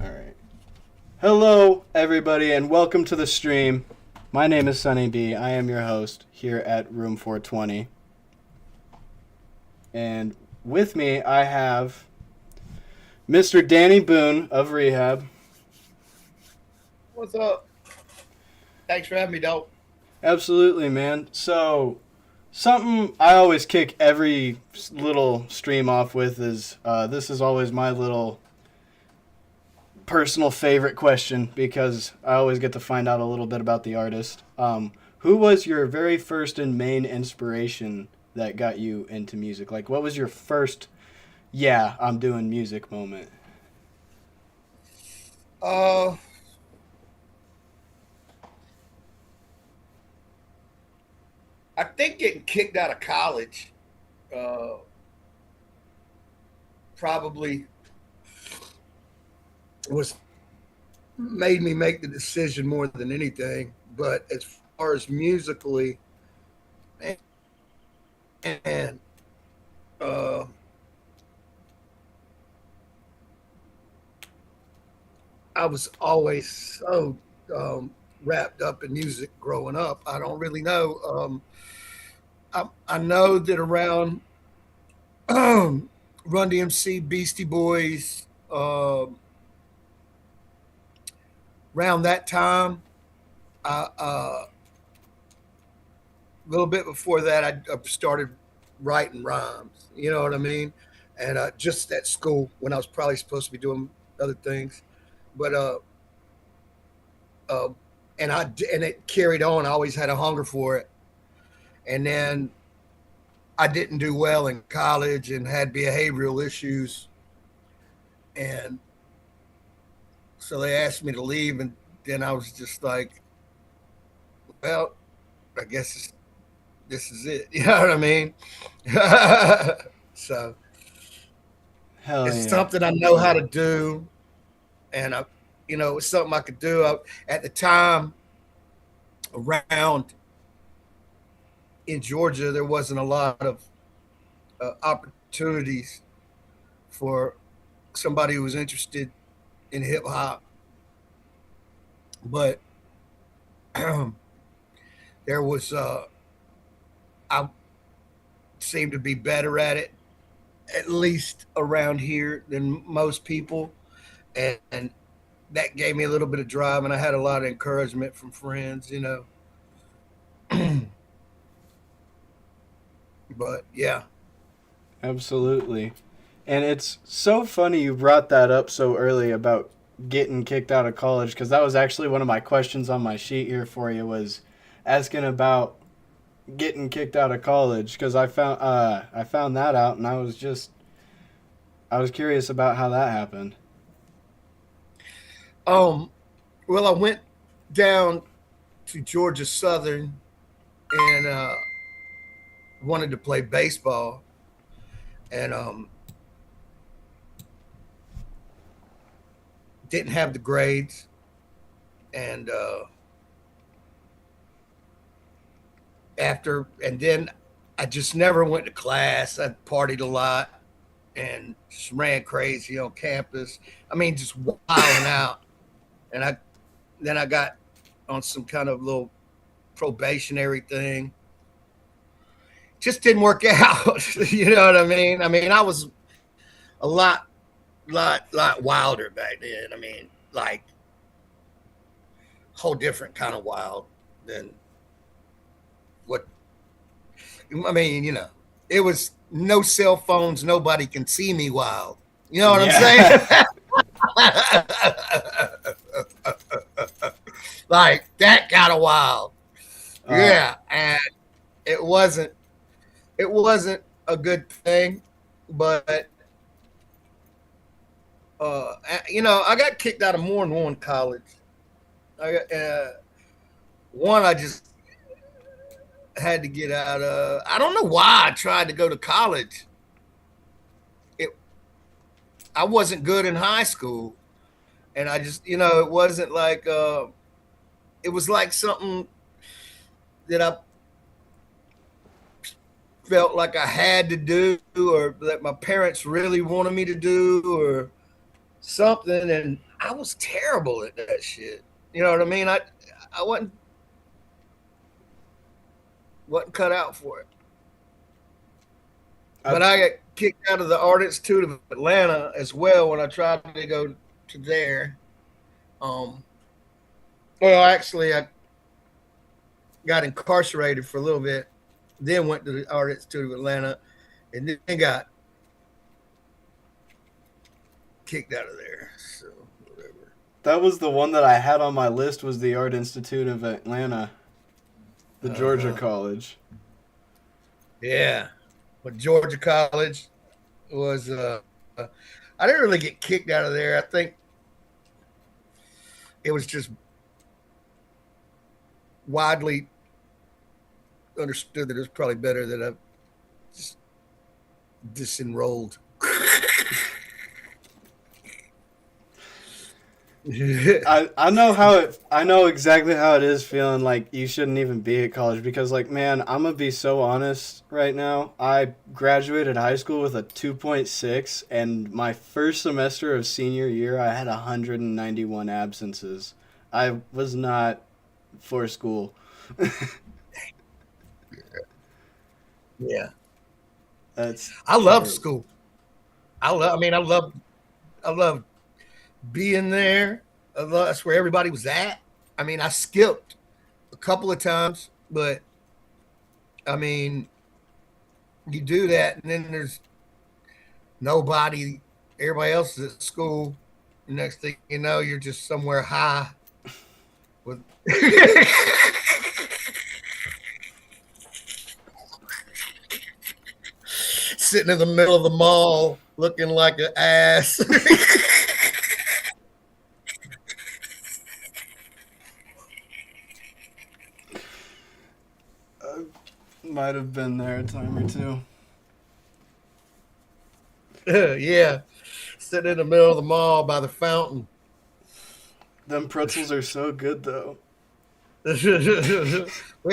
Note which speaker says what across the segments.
Speaker 1: All right. Hello, everybody, and welcome to the stream. My name is Sunny B. I am your host here at Room 420. And with me, I have Mr. Danny Boone of Rehab.
Speaker 2: What's up? Thanks for having me, dog.
Speaker 1: Absolutely, man. So, something I always kick every little stream off with is this is always my little personal favorite question because I always get to find out a little bit about the artist. Who was your very first and main inspiration that got you into music? Like, what was your first, yeah, I'm doing music moment?
Speaker 2: Uh, I think getting kicked out of college uh, probably was made me make the decision more than anything. But as far as musically, and uh, I was always so wrapped up in music growing up. I don't really know. I know that around Run DMC, Beastie Boys, around that time, a little bit before that, I started writing rhymes. You know what I mean? And just at school when I was probably supposed to be doing other things, but uh, and it carried on. I always had a hunger for it, and then I didn't do well in college and had behavioral issues, and so they asked me to leave, and then I was just like, well, I guess this is it. You know what I mean? So
Speaker 1: Hell
Speaker 2: it's
Speaker 1: yeah.
Speaker 2: something I know how to do, and it's something I could do. At the time, around in Georgia, there wasn't a lot of opportunities for somebody who was interested in hip hop, but there was I seemed to be better at it, at least around here, than most people, and that gave me a little bit of drive, and I had a lot of encouragement from friends, but yeah.
Speaker 1: Absolutely. And it's so funny you brought that up so early about getting kicked out of college because that was actually one of my questions on my sheet here for you was asking about getting kicked out of college because I found that out and I was curious about how that happened.
Speaker 2: um well, I went down to Georgia Southern and wanted to play baseball, and didn't have the grades, and then I just never went to class. I partied a lot and just ran crazy on campus. I mean, just wilding out. And I got on some kind of little probationary thing. Just didn't work out. You know what I mean? I mean, I was a lot wilder back then. I mean, like whole different kind of wild than what I mean, it was no cell phones, nobody can see me wild. You know what I'm saying?
Speaker 1: Yeah.
Speaker 2: Like that kind of wild.
Speaker 1: uh,
Speaker 2: Yeah, and it wasn't it wasn't a good thing, but I got kicked out of more than one college. I got one I just had to get out of. I don't know why I tried to go to college. It I wasn't good in high school, and I just it wasn't like it was like something that I felt like I had to do, or that my parents really wanted me to do, or something, and I was terrible at that shit. You know what I mean? I wasn't cut out for it.
Speaker 1: I,
Speaker 2: But I got kicked out of the Art Institute of Atlanta as well when I tried to go to there. Um, well, actually, I got incarcerated for a little bit, then went to the Art Institute of Atlanta, and then got kicked out of there. So whatever.
Speaker 1: that was the one that I had on my list was the Art Institute of Atlanta, the Georgia
Speaker 2: Uh-huh.
Speaker 1: College.
Speaker 2: Yeah, but Georgia College was. I didn't really get kicked out of there. I think it was just widely understood that it was probably better that I just disenrolled.
Speaker 1: I know exactly how it is feeling like you shouldn't even be at college because like man, I'm gonna be so honest right now. I graduated high school with a 2.6 and my first semester of senior year I had 191 absences. I was not for school.
Speaker 2: Yeah,
Speaker 1: That's
Speaker 2: I love
Speaker 1: terrible.
Speaker 2: school. I mean, I love being there. That's where everybody was at. I mean, I skipped a couple of times, but I mean, you do that, and then there's nobody. Everybody else is at school. The next thing you know, you're just somewhere high with. Sitting in the middle of the mall looking like an ass.
Speaker 1: Might have been there a time or two.
Speaker 2: Yeah, sitting in the middle of the mall by the fountain.
Speaker 1: Them pretzels are so good though.
Speaker 2: We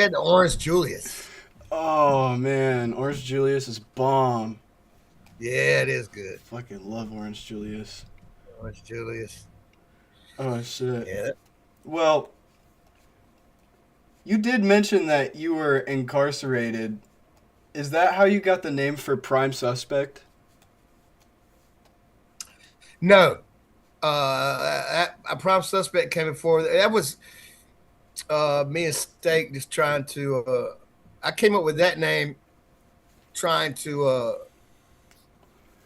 Speaker 2: had the Orange Julius.
Speaker 1: Oh man, Orange Julius is bomb.
Speaker 2: Yeah, it is good.
Speaker 1: Fucking love Orange Julius.
Speaker 2: Orange Julius.
Speaker 1: Oh shit.
Speaker 2: Yeah.
Speaker 1: Well, you did mention that you were incarcerated. Is that how you got the name for Prime Suspect?
Speaker 2: No. A prime suspect came before. That was me and Steak just trying to. I came up with that name trying to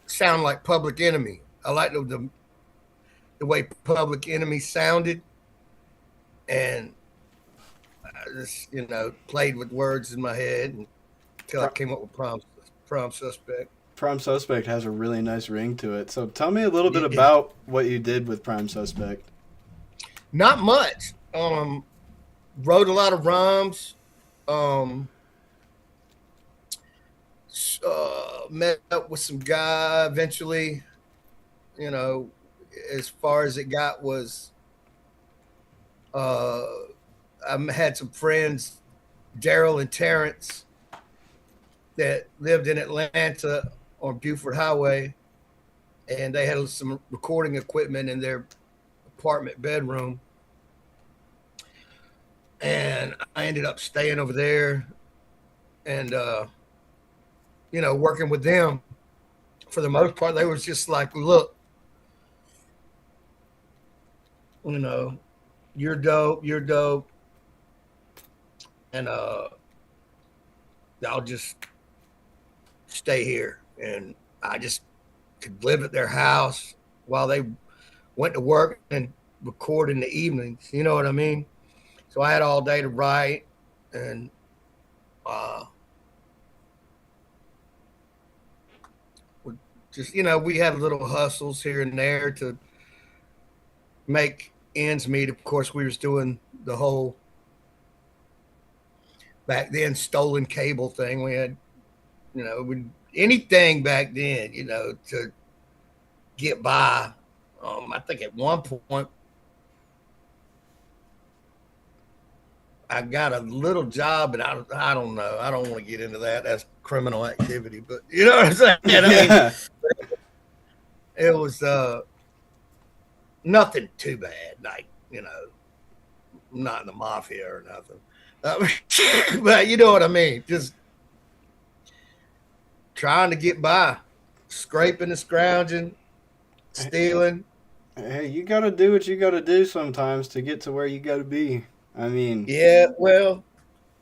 Speaker 2: sound like Public Enemy. I like the way Public Enemy sounded, and I just played with words in my head until I
Speaker 1: Pri-
Speaker 2: came up with Prime Suspect.
Speaker 1: Prime Suspect has a really nice ring to it. So tell me a little bit
Speaker 2: Yeah.
Speaker 1: about what you did with Prime Suspect.
Speaker 2: Not much. Wrote a lot of rhymes. Um, Met up with some guy eventually. You know, as far as it got was, uh, I had some friends, Daryl and Terrence, that lived in Atlanta on Buford Highway, and they had some recording equipment in their apartment bedroom. And I ended up staying over there and, working with them for the most part. They was just like, look, you know, you're dope. And I'll just stay here. And I just could live at their house while they went to work and record in the evenings. You know what I mean? So I had all day to write, and uh, just we had little hustles here and there to make ends meet. Of course, we was doing the whole back then stolen cable thing. We had, anything back then, to get by. I think at one point I got a little job, and I don't know. I don't want to get into that. That's criminal activity, but you know what I'm saying. I mean,
Speaker 1: Yeah.
Speaker 2: it was nothing too bad. Like, not in the mafia or nothing. But you know what I mean? Just trying to get by, scraping and scrounging, stealing.
Speaker 1: Hey, you gotta do what you gotta do sometimes to get to where you gotta be. I mean,
Speaker 2: Yeah, well,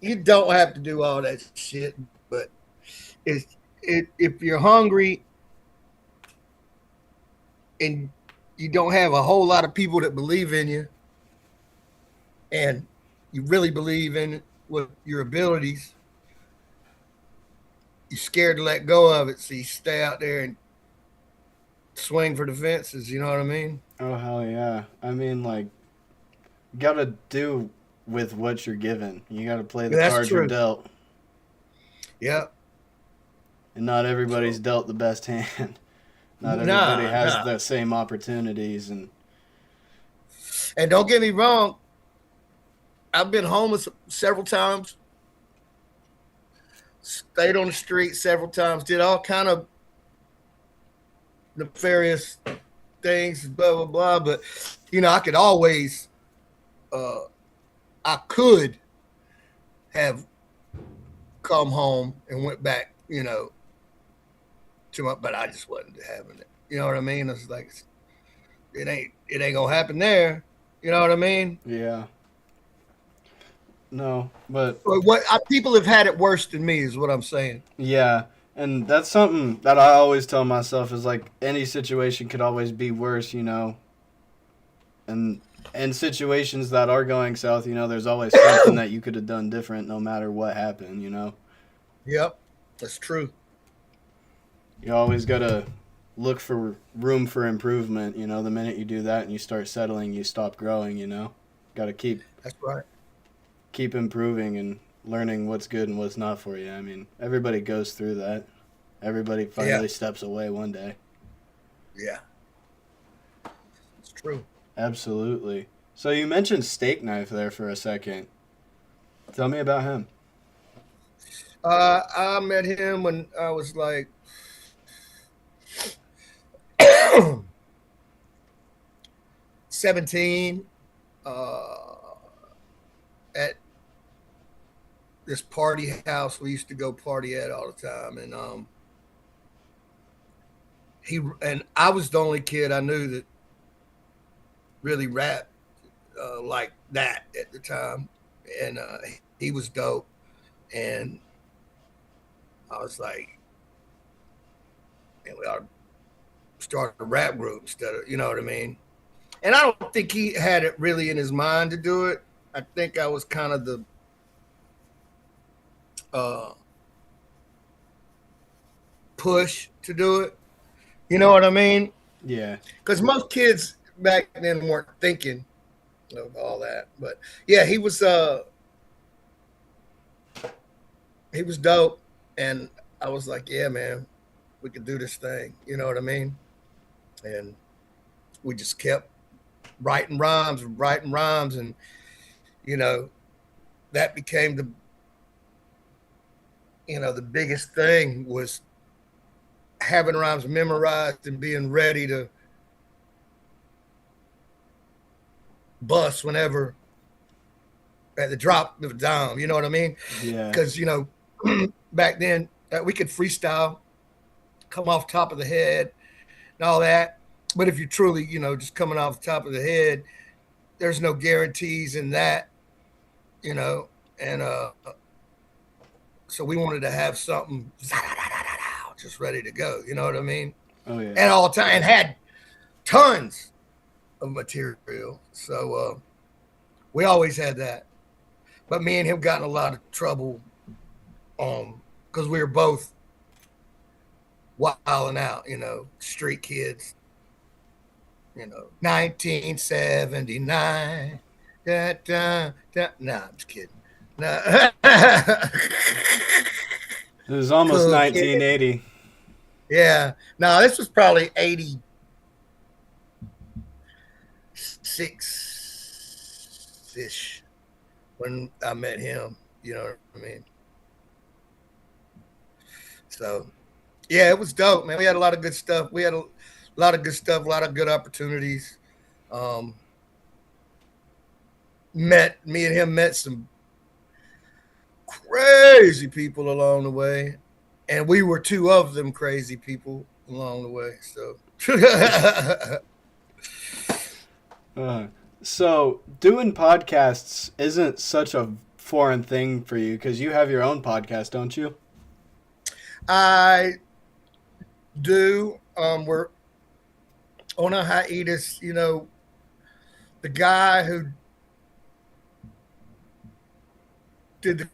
Speaker 2: you don't have to do all that shit, but if you're hungry and you don't have a whole lot of people that believe in you, and you really believe in what your abilities, you're scared to let go of it, so you stay out there and swing for the fences. You know what I mean?
Speaker 1: oh hell yeah. I mean, like, you gotta do with what you're given. You gotta play the
Speaker 2: That's
Speaker 1: cards you're
Speaker 2: true.
Speaker 1: dealt,
Speaker 2: Yeah.
Speaker 1: and not everybody's
Speaker 2: So
Speaker 1: dealt the best hand. Not everybody
Speaker 2: nah,
Speaker 1: has
Speaker 2: nah.
Speaker 1: the same opportunities, and
Speaker 2: And don't get me wrong, I've been homeless several times, stayed on the street several times, did all kind of nefarious things, blah blah blah. But I could always, uh, I could have come home and went back, to my, but I just wasn't having it. You know what I mean? It's like it ain't gonna happen there. You know what I mean?
Speaker 1: yeah, no, but
Speaker 2: But people have had it worse than me is what I'm saying.
Speaker 1: yeah, and that's something that I always tell myself is like any situation could always be worse, and in situations that are going south, there's always something that you could have done different, no matter what happened.
Speaker 2: Yep, that's true.
Speaker 1: You always gotta look for room for improvement. The minute you do that and you start settling, you stop growing. Gotta
Speaker 2: That's right.
Speaker 1: keep improving and learning what's good and what's not for you. I mean, everybody goes through that. Everybody
Speaker 2: Yeah,
Speaker 1: finally steps away one day.
Speaker 2: yeah, it's true.
Speaker 1: Absolutely. So you mentioned Steak Knife there for a second. Tell me about him.
Speaker 2: I met him when I was like 17, at this party house we used to go party at all the time, and I was the only kid I knew that really rapped like that at the time, and he was dope, and I was like, man, we ought to start a rap group instead of, you know what I mean? And I don't think he had it really in his mind to do it. I think I was kind of the uh, push to do it. You know what I mean?
Speaker 1: Yeah.
Speaker 2: Because most kids back then weren't thinking of all that. But yeah, he was dope, and I was like, yeah, man, we could do this thing. You know what I mean? And we just kept writing rhymes, and you know that became the biggest thing was having rhymes memorized and being ready to bust whenever at the drop of a dime. You know what I mean?
Speaker 1: Yeah.
Speaker 2: Because back then we could freestyle, come off top of the head, and all that. But if you truly, just coming off the top of the head, there's no guarantees in that, and so we wanted to have something just ready to go. You know what I mean?
Speaker 1: Oh yeah.
Speaker 2: And all the time, and had tons of material. So we always had that. But me and him got in a lot of trouble because we were both wilding out, street kids, 1979. Da, da, da. Nah, I'm just kidding. Nah.
Speaker 1: It was almost
Speaker 2: Cool kid.
Speaker 1: 1980.
Speaker 2: Yeah. No, this was probably 86 ish when I met him. You know what I mean? So, yeah, it was dope, man. We had a lot of good stuff. We had a lot of good stuff, a lot of good opportunities. Um, me and him met some crazy people along the way, and we were two of them crazy people along the way. So,
Speaker 1: Uh, so doing podcasts isn't such a foreign thing for you because you have your own podcast, don't you?
Speaker 2: I do. We're on a hiatus. You know, the guy who did the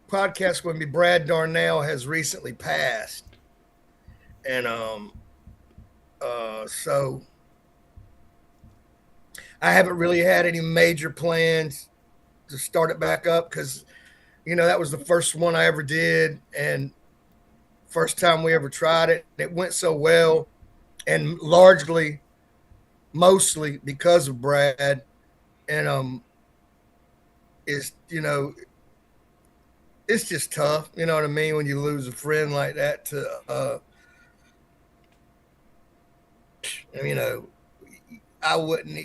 Speaker 2: podcast with me, Brad Darnell, has recently passed, and so I haven't really had any major plans to start it back up because that was the first one I ever did, and first time we ever tried it. It went so well, and mostly because of Brad, and it's it's just tough, you know what I mean, when you lose a friend like that to I wouldn't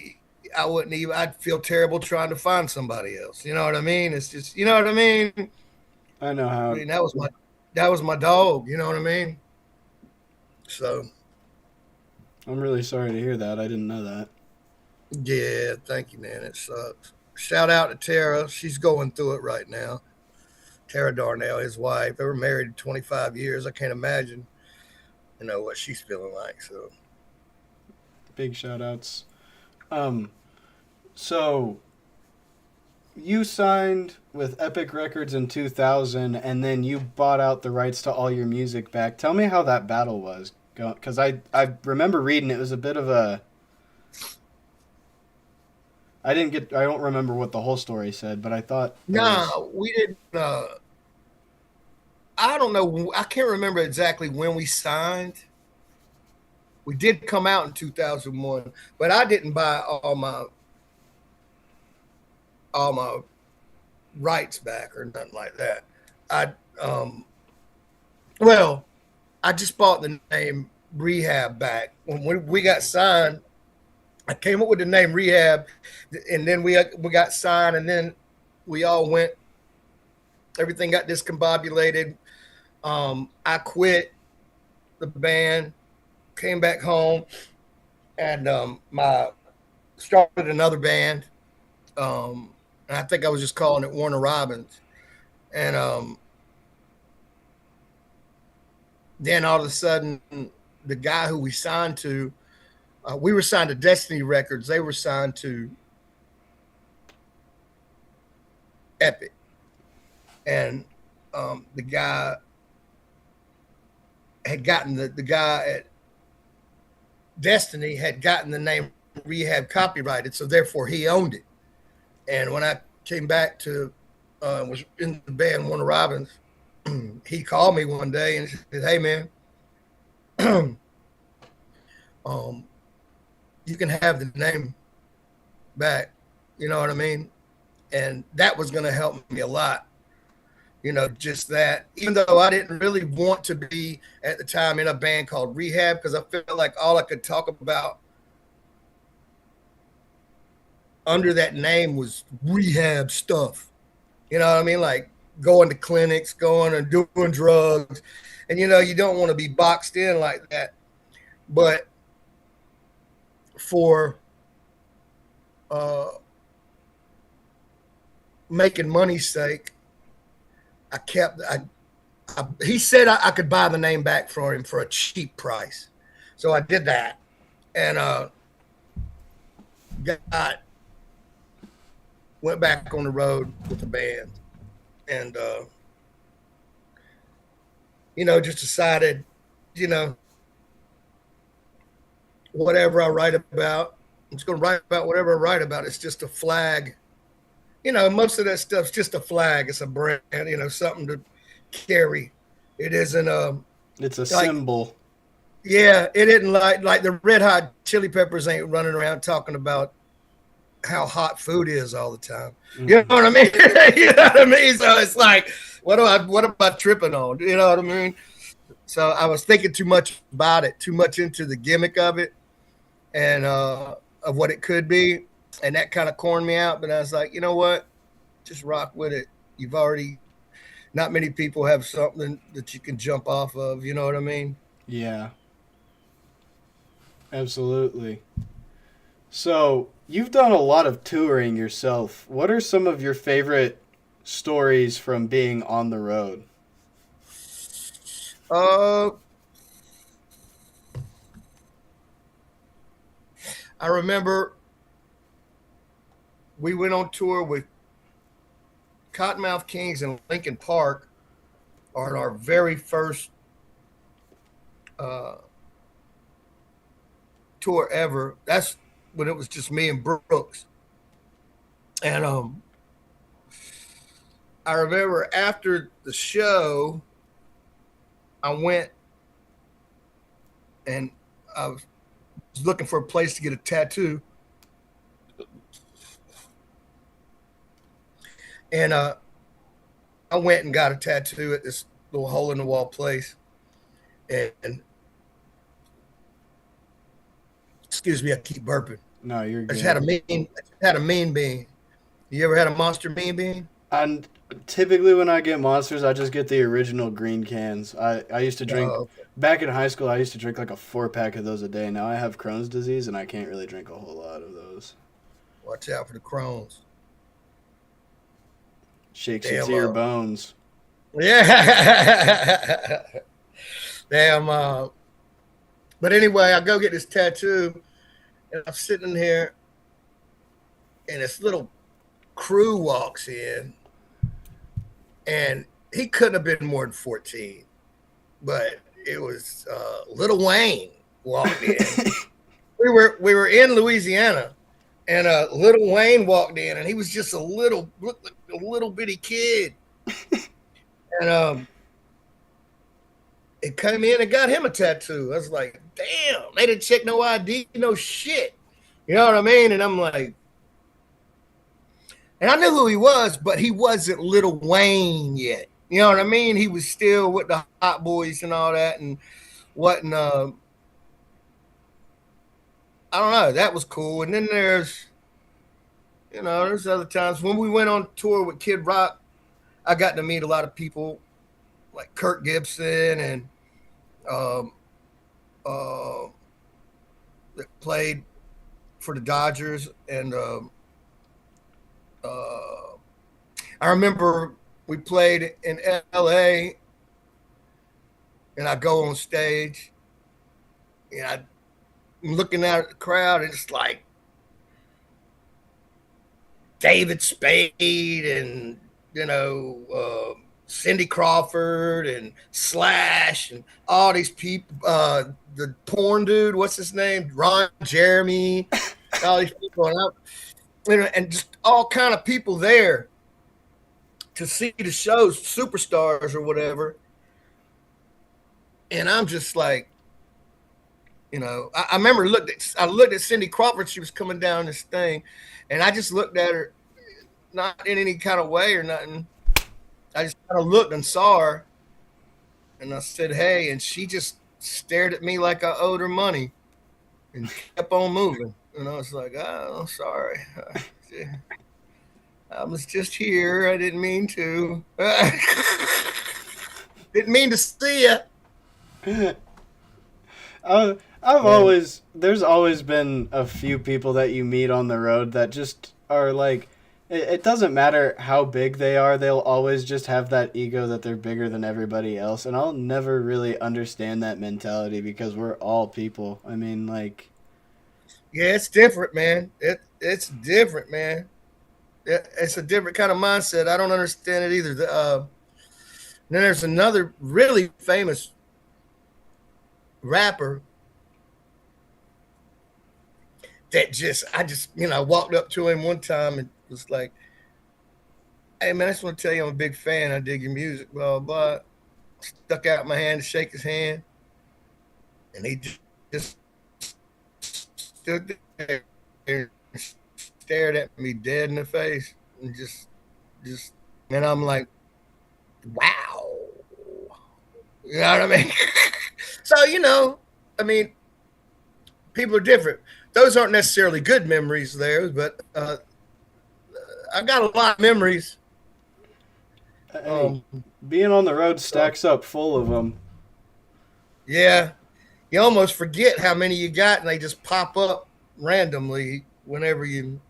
Speaker 2: even, I'd feel terrible trying to find somebody else. You know what I mean? It's just, you know what I mean?
Speaker 1: I know how.
Speaker 2: I mean, that was my dog, you know what I mean? So
Speaker 1: I'm really sorry to hear that. I didn't know that.
Speaker 2: yeah, thank you, man. It sucks. Shout out to Tara. She's going through it right now. Tara Darnell, his wife. They were married 25 years. I can't imagine, what she's feeling like. So
Speaker 1: Big shout outs. So you signed with Epic Records in 2000 and then you bought out the rights to all your music back. Tell me how that battle was. Because I remember reading it was a bit of a... I don't remember what the whole story said, but I thought...
Speaker 2: No, we didn't... I don't know. I can't remember exactly when we signed. We did come out in 2001, but I didn't buy all my rights back or nothing like that. I just bought the name Rehab back. When we got signed, I came up with the name Rehab, and then we got signed, and then we all went. Everything got discombobulated. I quit the band, came back home, and started another band. And I think I was just calling it Warner Robins. And then all of a sudden, the guy who we signed to, we were signed to Destiny Records. They were signed to Epic. And the guy had gotten the guy at Destiny had gotten the name Rehab copyrighted, so therefore he owned it. And when I came back to was in the band Warner Robins, he called me one day and said, "Hey man, you can have the name back." You know what I mean? And that was going to help me a lot. Just that, even though I didn't really want to be at the time in a band called Rehab, because I felt like all I could talk about under that name was rehab stuff. You know what I mean? Like going to clinics, going and doing drugs. And, you don't want to be boxed in like that. But for making money's sake, he said I could buy the name back for him for a cheap price. So I did that. And went back on the road with the band. And, just decided, whatever I write about, I'm just going to write about whatever I write about. It's just a flag. Most of that stuff's just a flag. It's a brand, something to carry. It isn't
Speaker 1: it's a symbol.
Speaker 2: Yeah, it isn't like the Red Hot Chili Peppers ain't running around talking about how hot food is all the time. Mm-hmm. You know what I mean? You know what I mean? So it's like, what am I tripping on? You know what I mean? So I was thinking too much about it, too much into the gimmick of it. And of what it could be, and that kind of corned me out. But I was like, you know what, just rock with it. You've already not many people have something that you can jump off of. You know what I mean?
Speaker 1: Yeah, absolutely. So, you've done a lot of touring yourself. What are some of your favorite stories from being on the road?
Speaker 2: Uh, I remember we went on tour with Cottonmouth Kings in Lincoln Park on our very first uh, tour ever. That's when it was just me and Brooks. And I remember after the show, I went and I was looking for a place to get a tattoo. And I went and got a tattoo at this little hole in the wall place. And excuse me, I keep burping.
Speaker 1: No, you're
Speaker 2: I just
Speaker 1: good.
Speaker 2: had a mean bean. You ever had a monster mean bean?
Speaker 1: And typically when I get monsters, I just get the original green cans. I used to drink,
Speaker 2: Oh,
Speaker 1: back in high school, I used to drink like a 4 pack of those a day. Now I have Crohn's disease and I can't really drink a whole lot of those.
Speaker 2: watch out for the Crohn's.
Speaker 1: Shakes you
Speaker 2: Damn.
Speaker 1: to your bones.
Speaker 2: Yeah. Damn. But anyway, I go get this tattoo, and I'm sitting here, and this little crew walks in, and he couldn't have been more than 14, but it was Little Wayne walked in. we were in Louisiana, and Little Wayne walked in, and he was just looked like a little bitty kid, and it came in and got him a tattoo. I was like, damn, they didn't check no ID, no shit. You know what I mean? And I'm like, and I knew who he was, but he wasn't Little Wayne yet. You know what I mean? He was still with the Hot Boys and all that and whatnot. I don't know. That was cool. And then there's other times when we went on tour with Kid Rock, I got to meet a lot of people like Kirk Gibson and um, that played for the Dodgers. And I remember we played in LA, and I go on stage, and I'm looking out at the crowd, and it's like David Spade and Cindy Crawford and Slash and all these people. The porn dude, what's his name? Ron Jeremy. All these people, and just all kind of people there to see the shows, superstars or whatever. And I'm just like, I remember I looked at Cindy Crawford. She was coming down this thing, and I just looked at her, not in any kind of way or nothing. I just kind of looked and saw her, and I said, "Hey," and she just stared at me like I owed her money, and kept on moving. And I was like, "Oh, sorry, I was just here. I didn't mean to. Didn't mean to see you."
Speaker 1: There's always been a few people that you meet on the road that just are like, it doesn't matter how big they are, they'll always just have that ego that they're bigger than everybody else. And I'll never really understand that mentality because we're all people. I mean, like.
Speaker 2: Yeah, it's different, man. It's different, man. It's a different kind of mindset. I don't understand it either. Then there's another really famous rapper that I walked up to him one time and was like, "Hey, man, I just want to tell you I'm a big fan. I dig your music, blah, blah, blah." Stuck out my hand to shake his hand. And he just stood there and stared at me dead in the face. And and I'm like, wow. You know what I mean? So, people are different. Those aren't necessarily good memories there, but I got a lot of memories.
Speaker 1: Hey,
Speaker 2: Um,
Speaker 1: being on the road
Speaker 2: so
Speaker 1: stacks up full of them.
Speaker 2: yeah, you almost forget how many you got, and they just pop up randomly whenever you.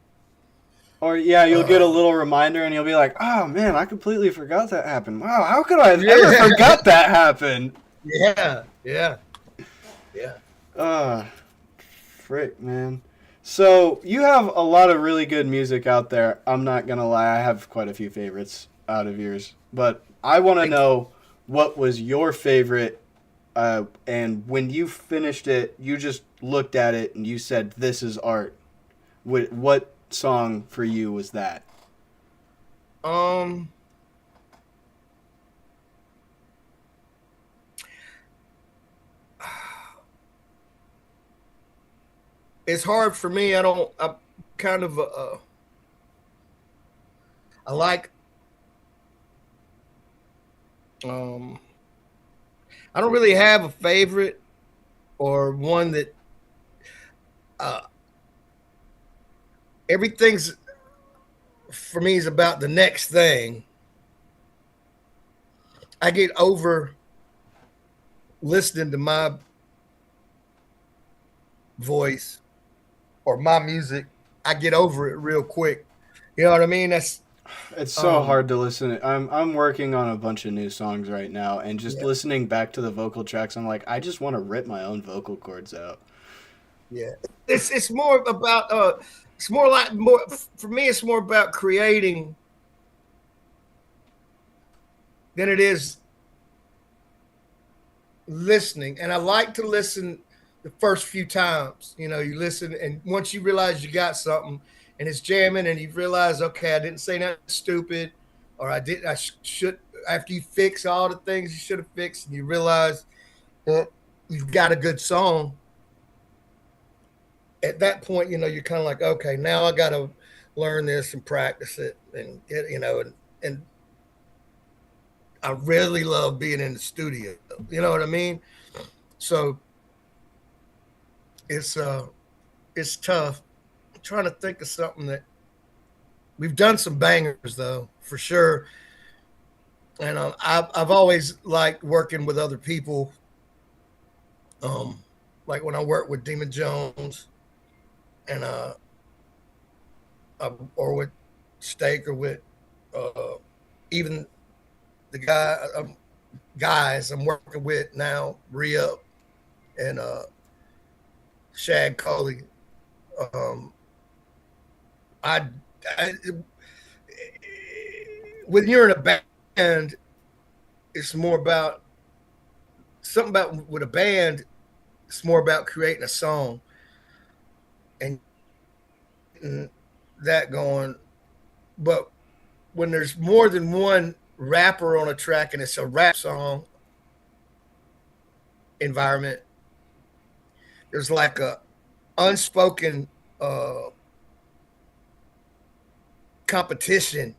Speaker 1: Or yeah, you'll get a
Speaker 2: Uh,
Speaker 1: little reminder and you'll be like, "Oh man, I completely forgot that happened. Wow, how could I have ever
Speaker 2: yeah,
Speaker 1: forgot that happened?"
Speaker 2: yeah, yeah, yeah.
Speaker 1: Ah, frick, man. So you have a lot of really good music out there. I'm not gonna lie, I have quite a few favorites out of yours, but I want to
Speaker 2: Thank you.
Speaker 1: know what was your favorite, and when you finished it, you just looked at it and you said, "This is art." What song for you was that?
Speaker 2: Um, it's hard for me. I don't. I kind of. I like. Um, I don't really have a favorite or one that. Uh, everything's for me is about the next thing. I get over listening to my voice or my music. I get over it real quick. You know what I mean? That's
Speaker 1: It's so
Speaker 2: um
Speaker 1: hard to listen. I'm working on a bunch of new songs right now, and just
Speaker 2: yeah,
Speaker 1: listening back to the vocal tracks, I'm like, I just want to rip my own vocal cords out.
Speaker 2: yeah. It's more about it's more like more for me. It's more about creating than it is listening. And I like to listen the first few times. You know, you listen, and once you realize you got something and it's jamming, and you realize, okay, I didn't say nothing stupid, or I did, I should. After you fix all the things you should have fixed, and you realize that you've got a good song. At that point, you know, you're kind of like, okay, now I got to learn this and practice it, and get, you know, and I really love being in the studio. You know what I mean? So it's uh it's tough. I'm trying to think of something that we've done some bangers though, for sure. And I've always liked working with other people. Um, like when I worked with Demon Jones and or with Steak or with uh, even the guys I'm working with now, Rehab and Shag Coley. Um, I, I when you're in a band, it's more about something about with a band. It's more about creating a song and getting that going. But when there's more than one rapper on a track and it's a rap song environment, there's like a unspoken uh, competition.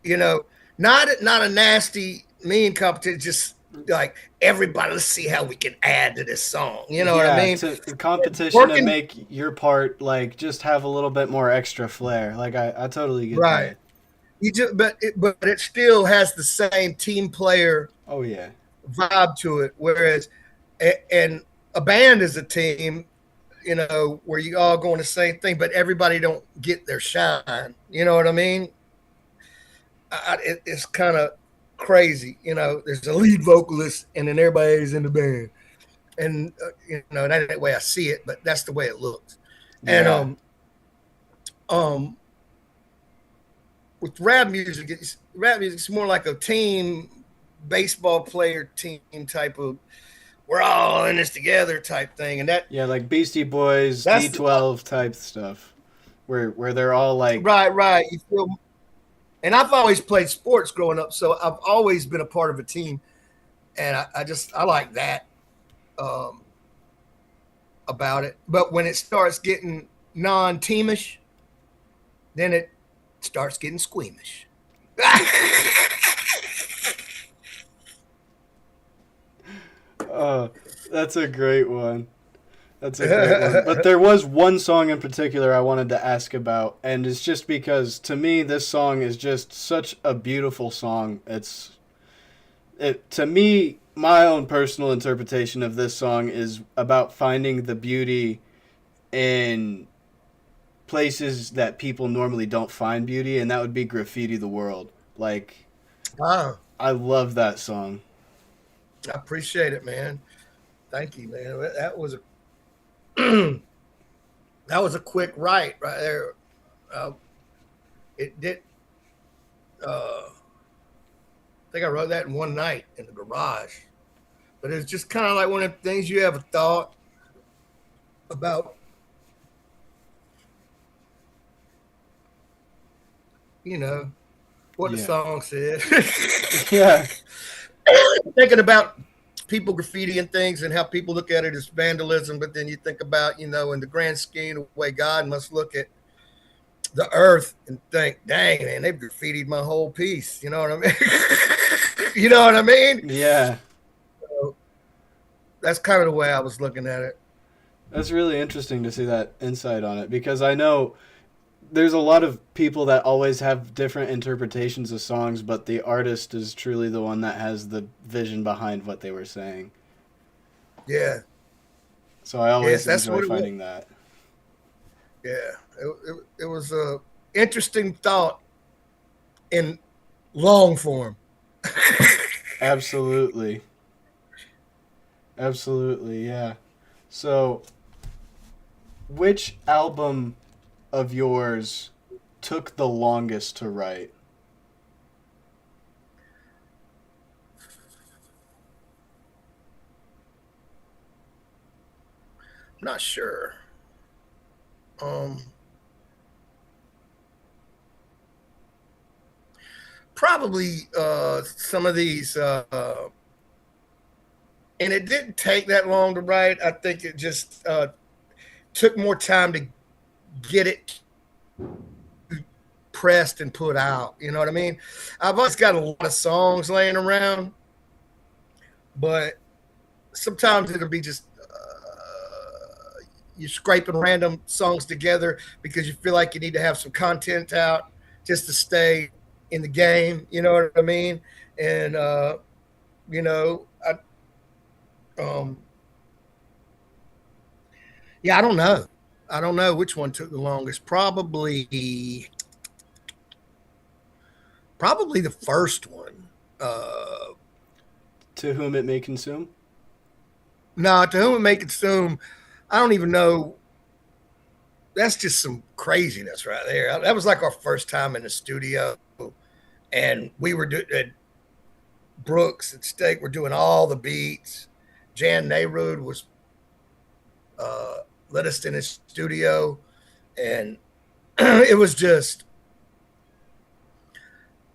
Speaker 2: You know, not a nasty mean competition, just like everybody. Let's see how we can add to this song. You know what I
Speaker 1: Yeah,
Speaker 2: mean?
Speaker 1: to competition to
Speaker 2: Working
Speaker 1: make your part like just have a little bit more extra flair. Like I totally get
Speaker 2: right.
Speaker 1: that.
Speaker 2: You just but it still has the same team player
Speaker 1: Oh yeah.
Speaker 2: vibe to it. Whereas and a band is a team, you know, where you all going the same thing, but everybody don't get their shine. You know what I mean? It's kind of crazy. You know, there's a lead vocalist, and then everybody's in the band, and you know that ain't the way I see it, but that's the way it looks. And
Speaker 1: Yeah.
Speaker 2: um, with rap music's more like a team baseball player team type of we're all in this together type thing, and
Speaker 1: Yeah, like Beastie Boys,
Speaker 2: that's the
Speaker 1: D12 type stuff. Where they're all like,
Speaker 2: right. You feel, and I've always played sports growing up, so I've always been a part of a team, and I like that um, about it. But when it starts getting non-teamish, then it starts getting squeamish.
Speaker 1: oh, that's a great one. That's a great one. But there was one song in particular I wanted to ask about, and it's just because to me this song is just such a beautiful song. It to me my own personal interpretation of this song is about finding the beauty in places that people normally don't find beauty, and that would be Graffiti the World. Like,
Speaker 2: Wow.
Speaker 1: I love that song.
Speaker 2: I appreciate it, man. Thank you, man. That was a that was a quick write right there. Uh, it did. I think I wrote that in one night in the garage. But it's just kind of like one of the things you have a thought about, you know, what the
Speaker 1: Yeah.
Speaker 2: song said.
Speaker 1: Yeah.
Speaker 2: Thinking about people graffitiing things and how people look at it as vandalism, but then you think about, in the grand scheme, the way God must look at the earth and think, dang, man, they've graffitied my whole piece. You know what I mean? You know what I mean?
Speaker 1: Yeah.
Speaker 2: So that's kind of the way I was looking at it.
Speaker 1: That's really interesting to see that insight on it because I know there's a lot of people that always have different interpretations of songs, but the artist is truly the one that has the vision behind what they were saying.
Speaker 2: Yeah.
Speaker 1: So I always
Speaker 2: Yes, that's
Speaker 1: enjoy
Speaker 2: what it was.
Speaker 1: finding that.
Speaker 2: Yeah. It was a interesting thought in long form.
Speaker 1: Absolutely. Absolutely, yeah. So, which album of yours took the longest to write?
Speaker 2: I'm not sure. Um, Probably some of these, and it didn't take that long to write. I think it just took more time to get it pressed and put out. You know what I mean? I've always got a lot of songs laying around, but sometimes it'll be just you're scraping random songs together because you feel like you need to have some content out just to stay in the game. You know what I mean? And I um, yeah, I don't know. I don't know which one took the longest. Probably the first one.
Speaker 1: To Whom It May Consume?
Speaker 2: No, To Whom It May Consume. I don't even know. That's just some craziness right there. That was like our first time in the studio, and we were doing Brooks and Steak were doing all the beats. Jan Nayrud was let us in his studio, and it was just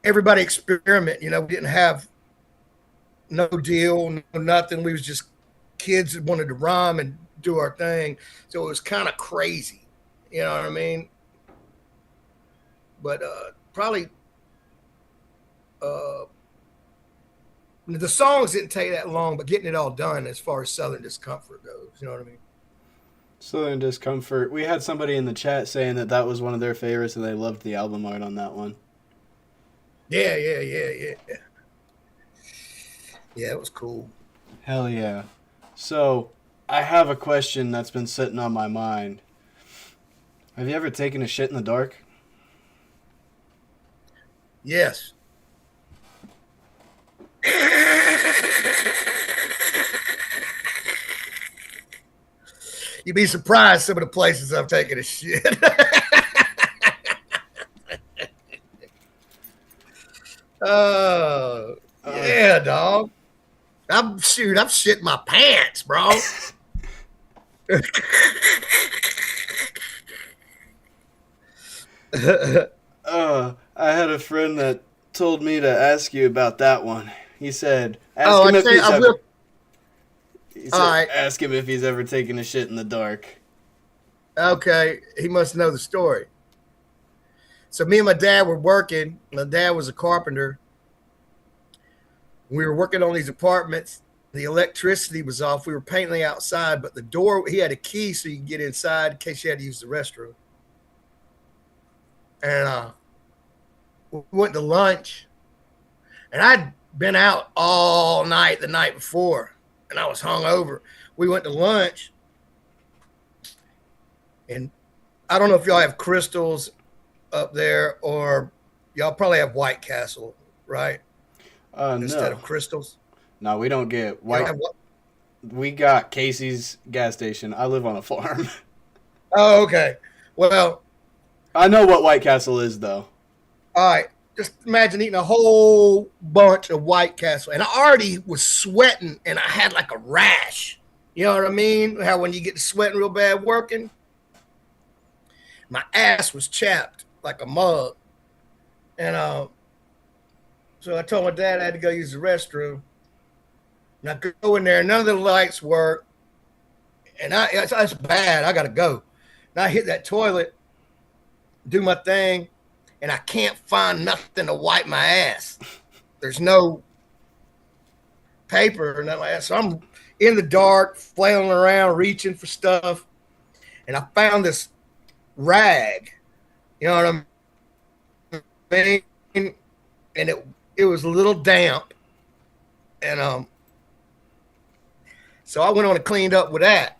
Speaker 2: everybody experiment. We didn't have no deal, no nothing. We was just kids that wanted to rhyme and do our thing. So it was kind of crazy. You know what I mean? But probably the songs didn't take that long, but getting it all done as far as Southern Discomfort goes. You know what I mean?
Speaker 1: Southern Discomfort. We had somebody in the chat saying that was one of their favorites and they loved the album art on that one.
Speaker 2: Yeah. Yeah, it was cool.
Speaker 1: Hell yeah. So, I have a question that's been sitting on my mind. Have you ever taken a shit in the dark?
Speaker 2: Yes. You'd be surprised some of the places I've taken a shit. Oh, yeah, dog. I'm shitting my pants, bro.
Speaker 1: I had a friend that told me to ask you about that one. He said,
Speaker 2: will. All right.
Speaker 1: ask him if he's ever taken a shit in the dark.
Speaker 2: Okay, he must know the story. So me and my dad were working. My dad was a carpenter. We were working on these apartments, the electricity was off. We were painting outside, but the door, he had a key so you could get inside in case you had to use the restroom. And we went to lunch, and I'd been out all night the night before, and I was hungover. We went to lunch, and I don't know if y'all have Crystals up there, or y'all probably have White Castle, right? Instead of Crystals.
Speaker 1: No, we don't get White. We got Casey's gas station. I live on a farm.
Speaker 2: Oh, okay. Well,
Speaker 1: I know what White Castle is, though.
Speaker 2: All right. Just imagine eating a whole bunch of White Castle. And I already was sweating, and I had like a rash. You know what I mean? How when you get to sweating real bad working, my ass was chapped like a mug. And so I told my dad I had to go use the restroom. And I go in there, none of the lights work. And it's bad. I got to go. And I hit that toilet, do my thing, and I can't find nothing to wipe my ass. There's no paper or nothing like that. So I'm in the dark, flailing around, reaching for stuff. And I found this rag. You know what I mean? And it was a little damp. And so I went on and cleaned up with that.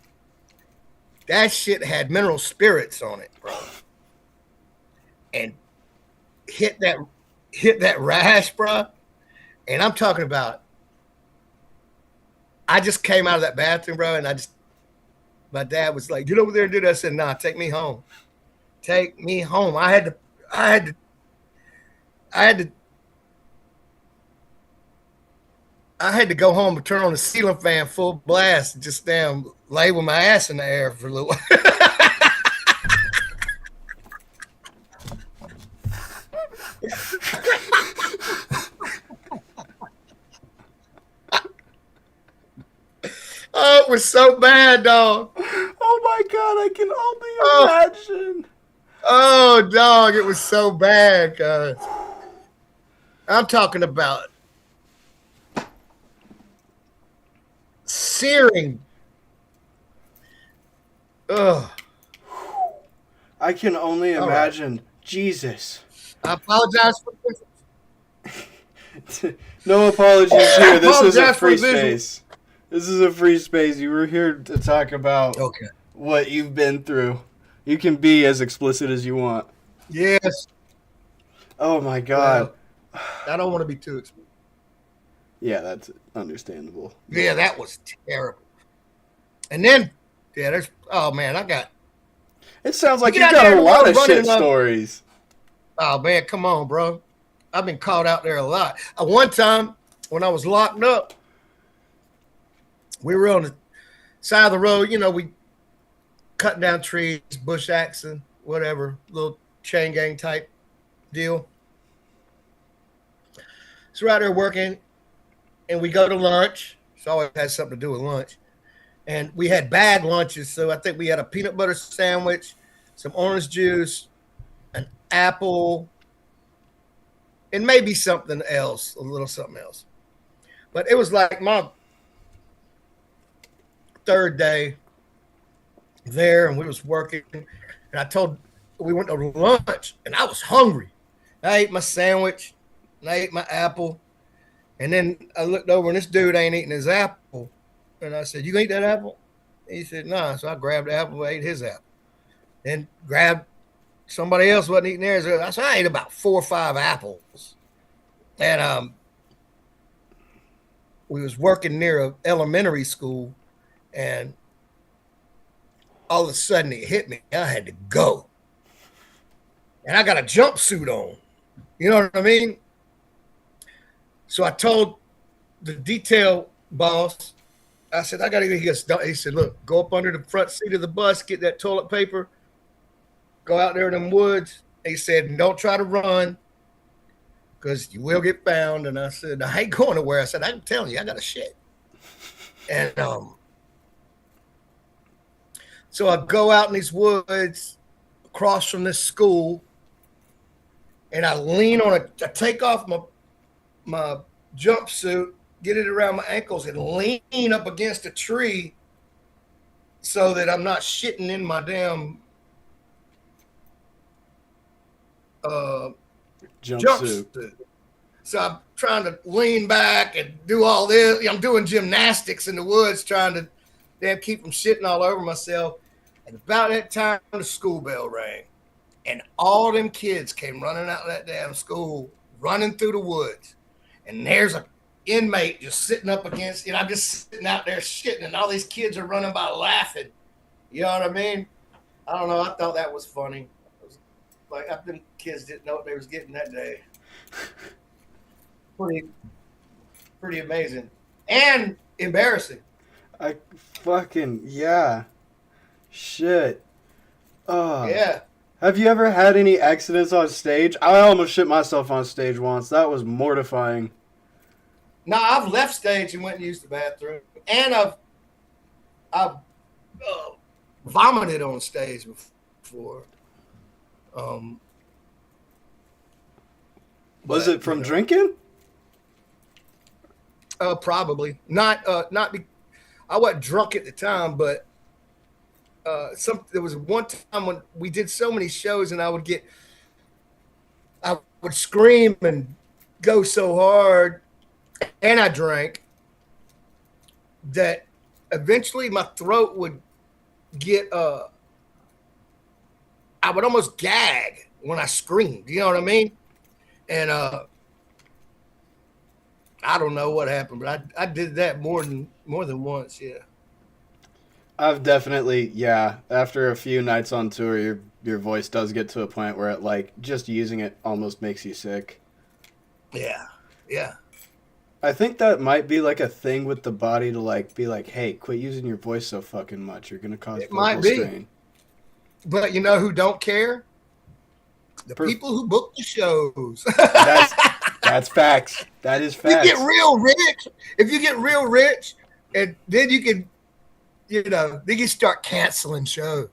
Speaker 2: That shit had mineral spirits on it, bro. And hit that rash, bro. And I'm talking about, I just came out of that bathroom, bro, and my dad was like, get over there and do that. I said, nah, take me home. Take me home. I had to go home and turn on the ceiling fan full blast and just damn lay with my ass in the air for a little while. Oh, it was so bad, dog.
Speaker 1: Oh my God, I can only imagine.
Speaker 2: Oh, dog, it was so bad, guys. I'm talking about searing. Ugh.
Speaker 1: I can only imagine. Right. Jesus.
Speaker 2: I apologize for
Speaker 1: this. No apologies here. This is a free space. This is a free space. You were here to talk about what you've been through. You can be as explicit as you want.
Speaker 2: Yes.
Speaker 1: Oh my God.
Speaker 2: Well, I don't want to be too explicit.
Speaker 1: Yeah, that's understandable.
Speaker 2: Yeah, that was terrible. And then, oh man,
Speaker 1: it sounds like you got a lot of shit stories.
Speaker 2: Oh man, come on, bro. I've been caught out there a lot. One time when I was locked up, we were on the side of the road, we cutting down trees, bush axing, whatever, little chain gang type deal. So we're out there working, and we go to lunch. It always has something to do with lunch. And we had bag lunches, so I think we had a peanut butter sandwich, some orange juice, an apple, and maybe something else, a little something else. But it was like my third day there, and we was working, and we went to lunch, and I was hungry. I ate my sandwich, and I ate my apple, and then I looked over, and this dude ain't eating his apple, and I said, "You gonna eat that apple?" And he said, "Nah." So I grabbed the apple, ate his apple, then grabbed somebody else wasn't eating theirs. I said, I ate about 4 or 5 apples, and we was working near an elementary school. And all of a sudden it hit me. I had to go. And I got a jumpsuit on. You know what I mean? So I told the detail boss, I said, I got to get this done. He said, look, go up under the front seat of the bus, get that toilet paper, go out there in them woods. He said, don't try to run because you will get found. And I said, I ain't going nowhere. I said, I'm telling you, I got a shit. And so I go out in these woods across from this school, and I lean on I take off my jumpsuit, get it around my ankles, and lean up against a tree so that I'm not shitting in my damn uh,
Speaker 1: Jumpsuit.
Speaker 2: jumpsuit. So I'm trying to lean back and do all this. I'm doing gymnastics in the woods, trying to damn keep from shitting all over myself. And about that time, the school bell rang, and all them kids came running out of that damn school, running through the woods. And there's a inmate just sitting up against, I'm just sitting out there shitting, and all these kids are running by laughing. You know what I mean? I don't know. I thought that was funny. It was like, them kids didn't know what they was getting that day. Pretty amazing and embarrassing.
Speaker 1: I fucking, yeah. Shit. Oh.
Speaker 2: Yeah.
Speaker 1: Have you ever had any accidents on stage? I almost shit myself on stage once. That was mortifying.
Speaker 2: No, I've left stage and went and used the bathroom, and I've vomited on stage before.
Speaker 1: Was it from drinking?
Speaker 2: Probably not. I wasn't drunk at the time, but there was one time when we did so many shows, and I would scream and go so hard, and I drank, that eventually my throat would get I would almost gag when I screamed. You know what I mean? And I don't know what happened, but I did that more than once. Yeah.
Speaker 1: I've definitely, yeah. After a few nights on tour, your voice does get to a point where it, like, just using it almost makes you sick.
Speaker 2: Yeah. Yeah.
Speaker 1: I think that might be like a thing with the body to like be like, hey, quit using your voice so fucking much. You're gonna cause vocal strain.
Speaker 2: But you know who don't care? The people who book the shows.
Speaker 1: That's facts. That is facts.
Speaker 2: You get real rich. If you get real rich, and then you can, then you start canceling shows.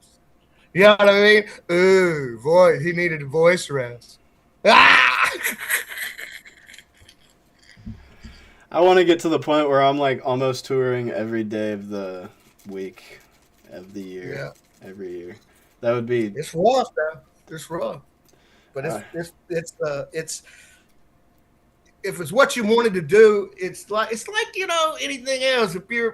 Speaker 2: You know what I mean? Ooh, voice. He needed a voice rest. Ah!
Speaker 1: I want to get to the point where I'm like almost touring every day of the week of the year.
Speaker 2: Yeah.
Speaker 1: Every year. That would be.
Speaker 2: It's rough, though. It's rough. But it's if it's what you wanted to do, it's like anything else. If you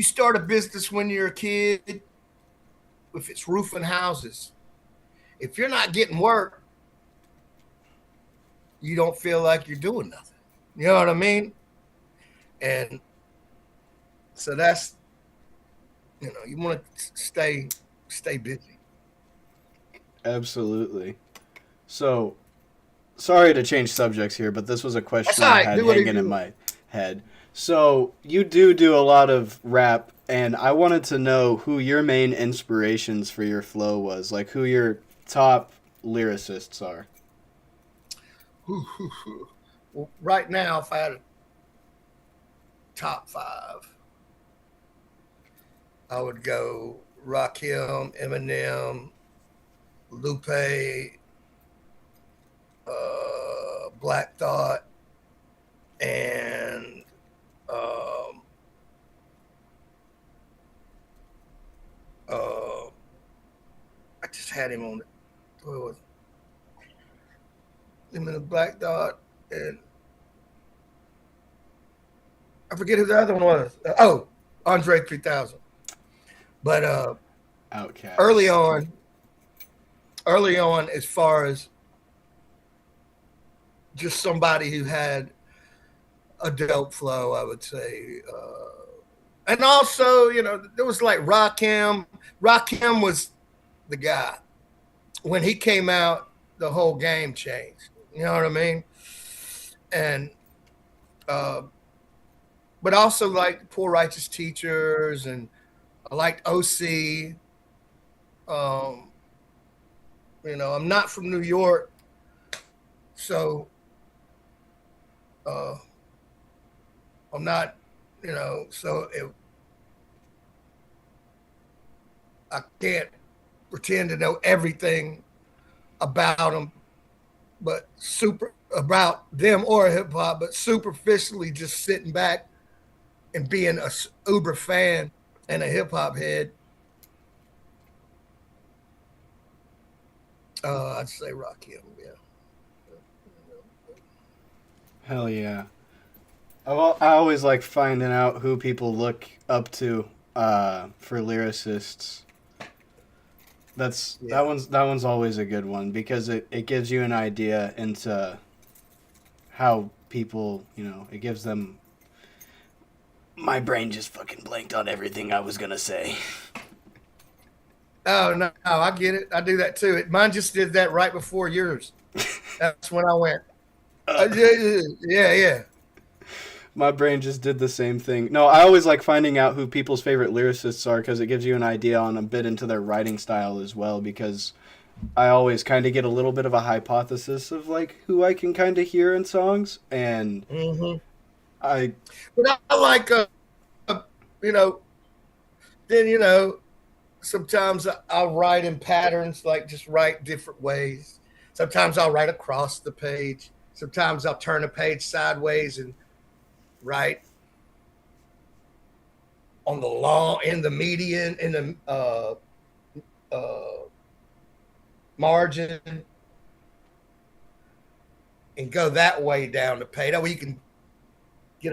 Speaker 2: start a business when you're a kid, if it's roofing houses, if you're not getting work, you don't feel like you're doing nothing. You know what I mean? And so that's you want to stay busy.
Speaker 1: Absolutely. So, sorry to change subjects here, but this was a question I had hanging in my head. So, you do a lot of rap, and I wanted to know who your main inspirations for your flow was, like who your top lyricists are.
Speaker 2: Well, right now, if I had a top 5, I would go Rakim, Eminem, Lupe, Black Thought, and I just had him on it. What was it? Him and the Black Thought, and I forget who the other one was. Andre 3000. But
Speaker 1: Outkast.
Speaker 2: Early on, as far as just somebody who had a dope flow, I would say. And also, there was like Rakim. Rakim was the guy. When he came out, the whole game changed. You know what I mean? And, but also like Poor Righteous Teachers, and I liked OC. I'm not from New York, so I'm not, I can't pretend to know everything about them, but super about them or hip hop, but superficially just sitting back and being a uber fan and a hip hop head, I'd say Rakim. Yeah.
Speaker 1: Hell yeah. I always like finding out who people look up to for lyricists.
Speaker 2: Yeah.
Speaker 1: That one's always a good one because it gives you an idea into how people, it gives them. My brain just fucking blanked on everything I was gonna say.
Speaker 2: Oh no, I get it. I do that too. Mine just did that right before yours. That's when I went. Yeah, yeah.
Speaker 1: My brain just did the same thing. No, I always like finding out who people's favorite lyricists are because it gives you an idea on a bit into their writing style as well. Because I always kind of get a little bit of a hypothesis of like who I can kind of hear in songs, and
Speaker 2: Mm-hmm.
Speaker 1: I
Speaker 2: But I like, you know, then sometimes I'll write in patterns, like just write different ways. Sometimes I'll write across the page. Sometimes I'll turn the page sideways and write on the long, in the median, in the margin, and go that way down the page. That way you can I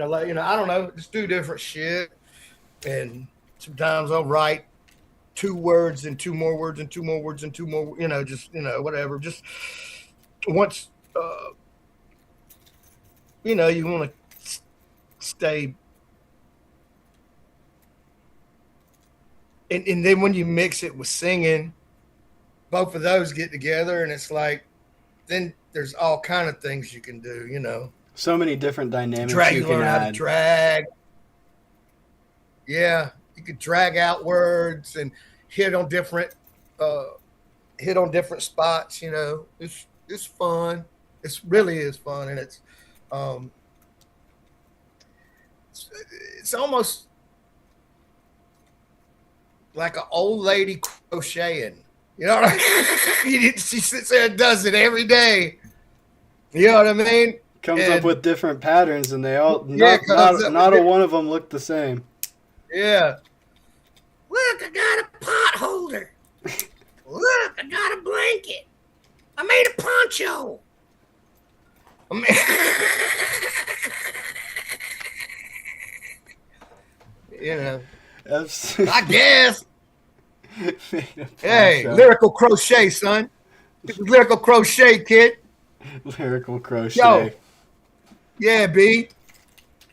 Speaker 2: don't know, just do different shit. And sometimes I'll write 2 words and 2 more words and 2 more words and 2 more, just whatever. Just once you want to stay, and then when you mix it with singing, both of those get together, and it's like then there's all kind of things you can do.
Speaker 1: so many different dynamics
Speaker 2: Drag,
Speaker 1: you
Speaker 2: you
Speaker 1: can
Speaker 2: learn how to
Speaker 1: add.
Speaker 2: drag. Yeah, you could drag out words and hit on different uh, spots. It's fun. It's really is fun, and um, it's almost like an old lady crocheting. You know what I mean? She sits there and does it every day. You know what I mean?
Speaker 1: Comes up
Speaker 2: And
Speaker 1: with different patterns, and they all
Speaker 2: yeah, comes up
Speaker 1: not
Speaker 2: with
Speaker 1: a one of them look the same.
Speaker 2: yeah. Look, I got a pot holder. Look, I got a blanket. I made a poncho. I mean, I guess. Hey, lyrical crochet, son. This is lyrical crochet, kid.
Speaker 1: Lyrical crochet.
Speaker 2: Yo. Yeah, B.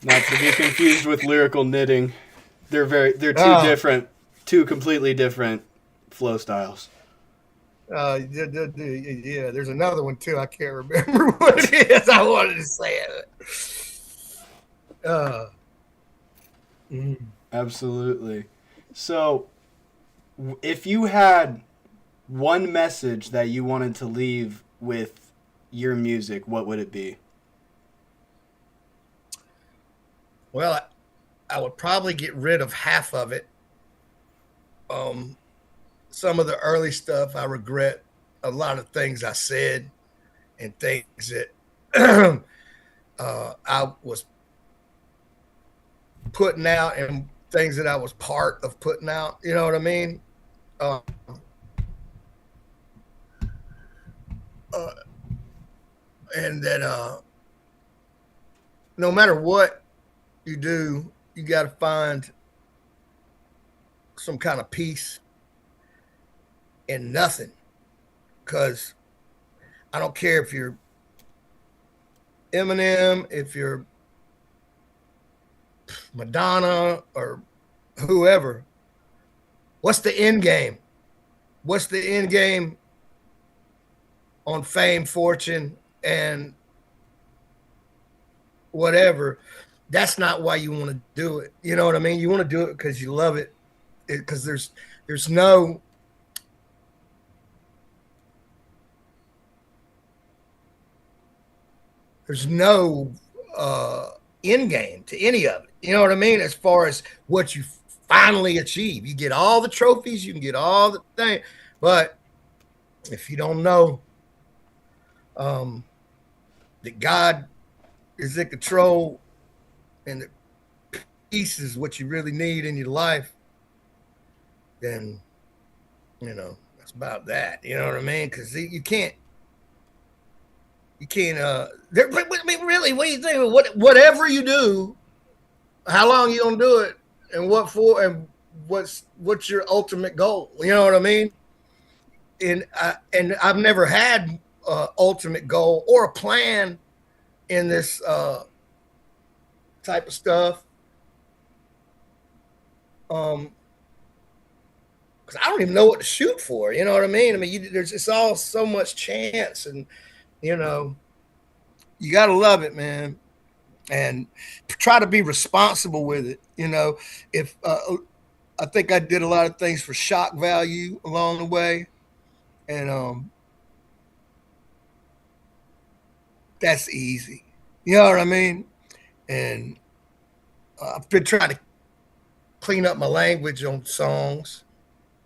Speaker 1: Not to be confused with lyrical knitting. They're two completely different flow styles.
Speaker 2: Yeah, there's another one too. I can't remember what it is. I wanted to say it.
Speaker 1: Absolutely. So, if you had one message that you wanted to leave with your music, what would it be?
Speaker 2: Well, I would probably get rid of half of it. Some of the early stuff, I regret a lot of things I said and things that I was putting out and things that I was part of putting out. You know what I mean? And that no matter what you do, you got to find some kind of peace in nothing. Because I don't care if you're Eminem, if you're Madonna, or whoever. What's the end game? What's the end game on fame, fortune, and whatever? That's not why you want to do it. You know what I mean? You want to do it because you love it. Because there's no end game to any of it. You know what I mean? As far as what you finally achieve, you get all the trophies, you can get all the things, but if you don't know the that God is in control and that peace is what you really need in your life, then, that's about that. You know what I mean? Because I mean, really, what do you think? Whatever you do, how long you gonna do it, and what for, and what's your ultimate goal? You know what I mean? And I've never had ultimate goal or a plan in this type of stuff. Because I don't even know what to shoot for. You know what I mean? I mean, it's all so much chance, and you know, you got to love it, man, and try to be responsible with it. If I think I did a lot of things for shock value along the way, and that's easy. You know what I mean? And I've been trying to clean up my language on songs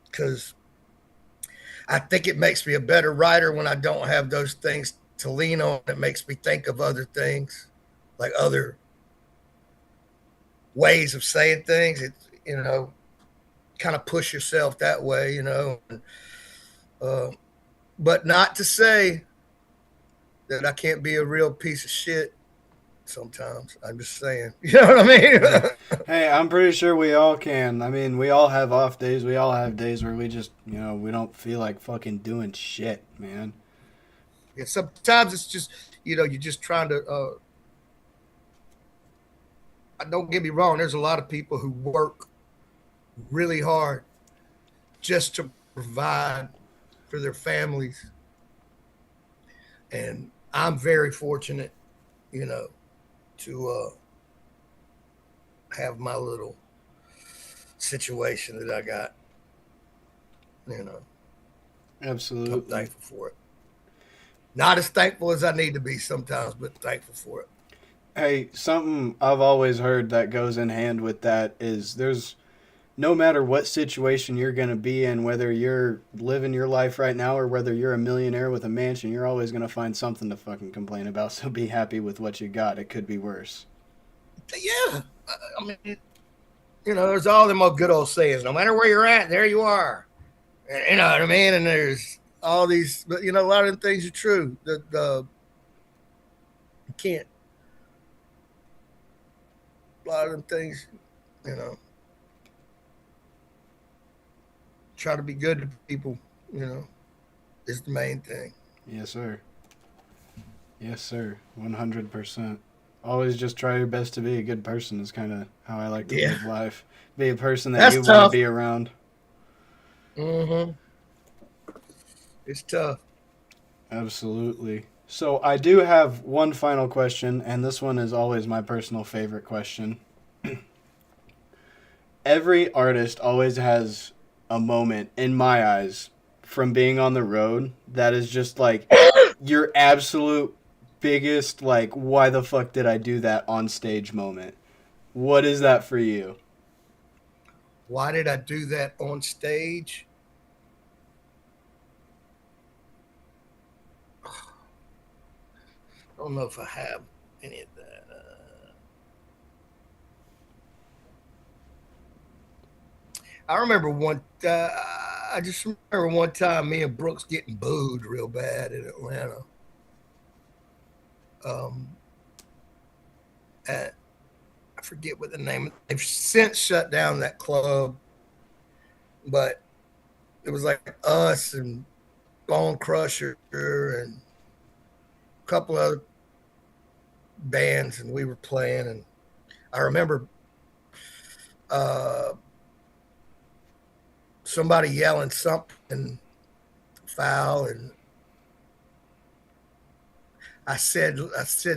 Speaker 2: because I think it makes me a better writer when I don't have those things to lean on. It makes me think of other things, like other ways of saying things. It, kind of push yourself that way, but not to say that I can't be a real piece of shit sometimes. I'm just saying. You know what I mean?
Speaker 1: Hey, I'm pretty sure we all can. I mean, we all have off days. We all have days where we just, we don't feel like fucking doing shit, man.
Speaker 2: Yeah, sometimes it's just, you're just trying to. Don't get me wrong. There's a lot of people who work really hard just to provide for their families, and I'm very fortunate, to have my little situation that I got.
Speaker 1: Absolutely.
Speaker 2: I'm thankful for it. Not as thankful as I need to be sometimes, but thankful for it.
Speaker 1: Hey, something I've always heard that goes in hand with that is there's no matter what situation you're going to be in, whether you're living your life right now or whether you're a millionaire with a mansion, you're always going to find something to fucking complain about. So be happy with what you got. It could be worse.
Speaker 2: Yeah. I mean, there's all them old good old sayings. No matter where you're at, there you are. You know what I mean? And there's all these, but a lot of the things are true. You can't. A lot of them things, try to be good to people, is the main thing.
Speaker 1: Yes, sir. Yes, sir. 100%. Always just try your best to be a good person is kind of how I like to live life. Be a person that
Speaker 2: That's
Speaker 1: you
Speaker 2: tough.
Speaker 1: want to be around.
Speaker 2: Mm-hmm. It's tough.
Speaker 1: Absolutely. So I do have one final question, and this one is always my personal favorite question. Every artist always has a moment, in my eyes, from being on the road that is just like your absolute biggest, like, why the fuck did I do that on stage moment? What is that for you?
Speaker 2: Why did I do that on stage? I don't know if I have any of that. I remember I just remember one time me and Brooks getting booed real bad in Atlanta. I forget what the name. They've since shut down that club, but it was like us and Bone Crusher and a couple other bands, and we were playing. And I remember somebody yelling something foul, and I said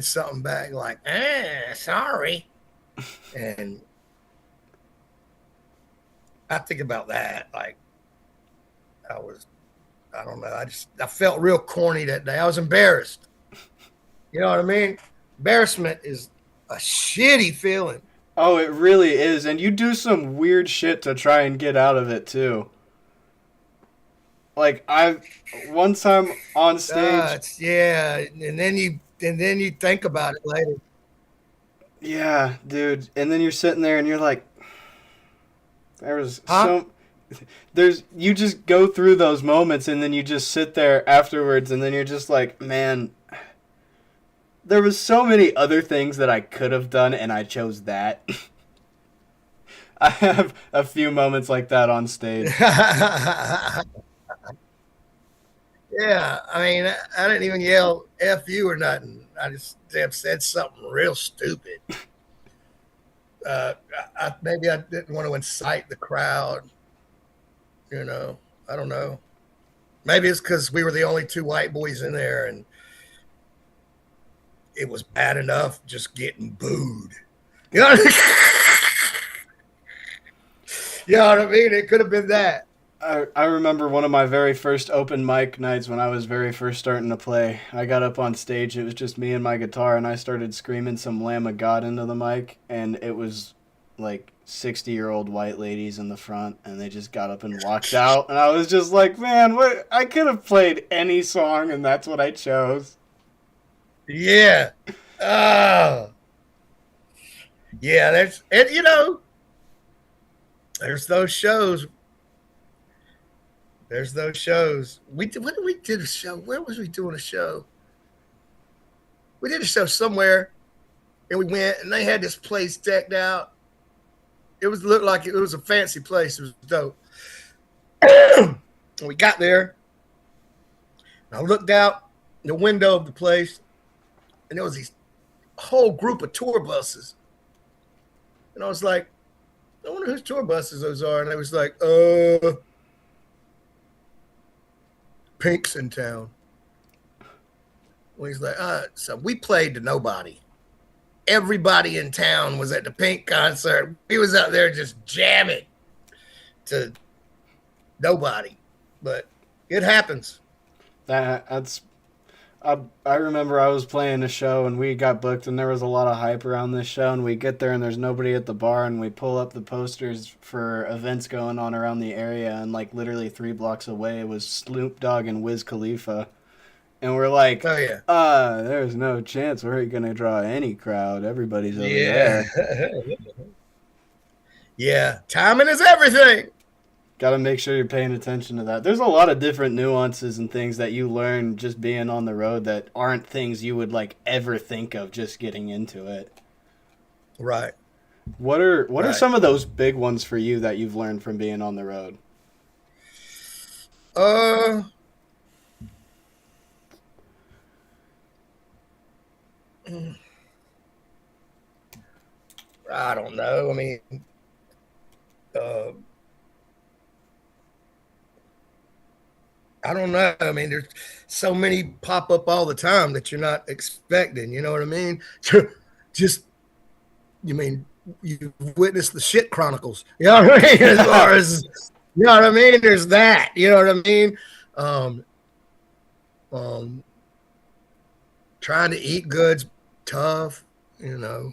Speaker 2: something back like, sorry. And I think about that, like I don't know, I felt real corny that day. I was embarrassed. You know what I mean? Embarrassment is a shitty feeling.
Speaker 1: Oh, it really is. And you do some weird shit to try and get out of it, too. Like, one time on stage...
Speaker 2: Yeah, and then and then you think about it later.
Speaker 1: Yeah, dude. And then you're sitting there and you're like, there was
Speaker 2: Huh?
Speaker 1: so you just go through those moments and then you just sit there afterwards and then you're just like, man, there was so many other things that I could have done and I chose that. I have a few moments like that on stage.
Speaker 2: Yeah, I mean, I didn't even yell "f you" or nothing. I just said something real stupid. Maybe I didn't want to incite the crowd. You know, I don't know. Maybe it's because we were the only two white boys in there, and it was bad enough just getting booed. You know, you know what I mean? It could have been that.
Speaker 1: I remember one of my very first open mic nights when I was very first starting to play. I got up on stage, it was just me and my guitar, and I started screaming some Lamb of God into the mic, and it was like 60-year-old white ladies in the front, and they just got up and walked out, and I was just like, man, what? I could have played any song, and that's what I chose.
Speaker 2: Yeah. Oh, yeah. There's those shows. There's those shows. When did we did a show? Where was we doing a show? We did a show somewhere, and we went, and they had this place decked out. It looked like it was a fancy place. It was dope. We got there, and I looked out the window of the place, and there was these whole group of tour buses, and I was like, I wonder whose tour buses those are. And I was like, Pink's in town. Well, he's like, so we played to nobody. Everybody in town was at the Pink concert. He was out there just jamming to nobody. But it happens.
Speaker 1: That's I remember I was playing a show and we got booked and there was a lot of hype around this show and we get there and there's nobody at the bar and we pull up the posters for events going on around the area and like literally 3 blocks away was Snoop Dogg and Wiz Khalifa. And we're like,
Speaker 2: Oh yeah.
Speaker 1: there's no chance we're gonna draw any crowd. Everybody's over
Speaker 2: Yeah.
Speaker 1: there.
Speaker 2: Yeah. Timing is everything.
Speaker 1: Got to make sure you're paying attention to that. There's a lot of different nuances and things that you learn just being on the road that aren't things you would like ever think of just getting into it.
Speaker 2: Right.
Speaker 1: What are
Speaker 2: Right.
Speaker 1: some of those big ones for you that you've learned from being on the road?
Speaker 2: Uh I don't know. I mean, uh, I don't know. I mean, there's so many pop up all the time that you're not expecting. You know what I mean? Just, you mean, you witnessed the shit chronicles. You know what I mean? As far as, you know what I mean? There's that. You know what I mean? Um, um, Trying to eat good's tough. You know,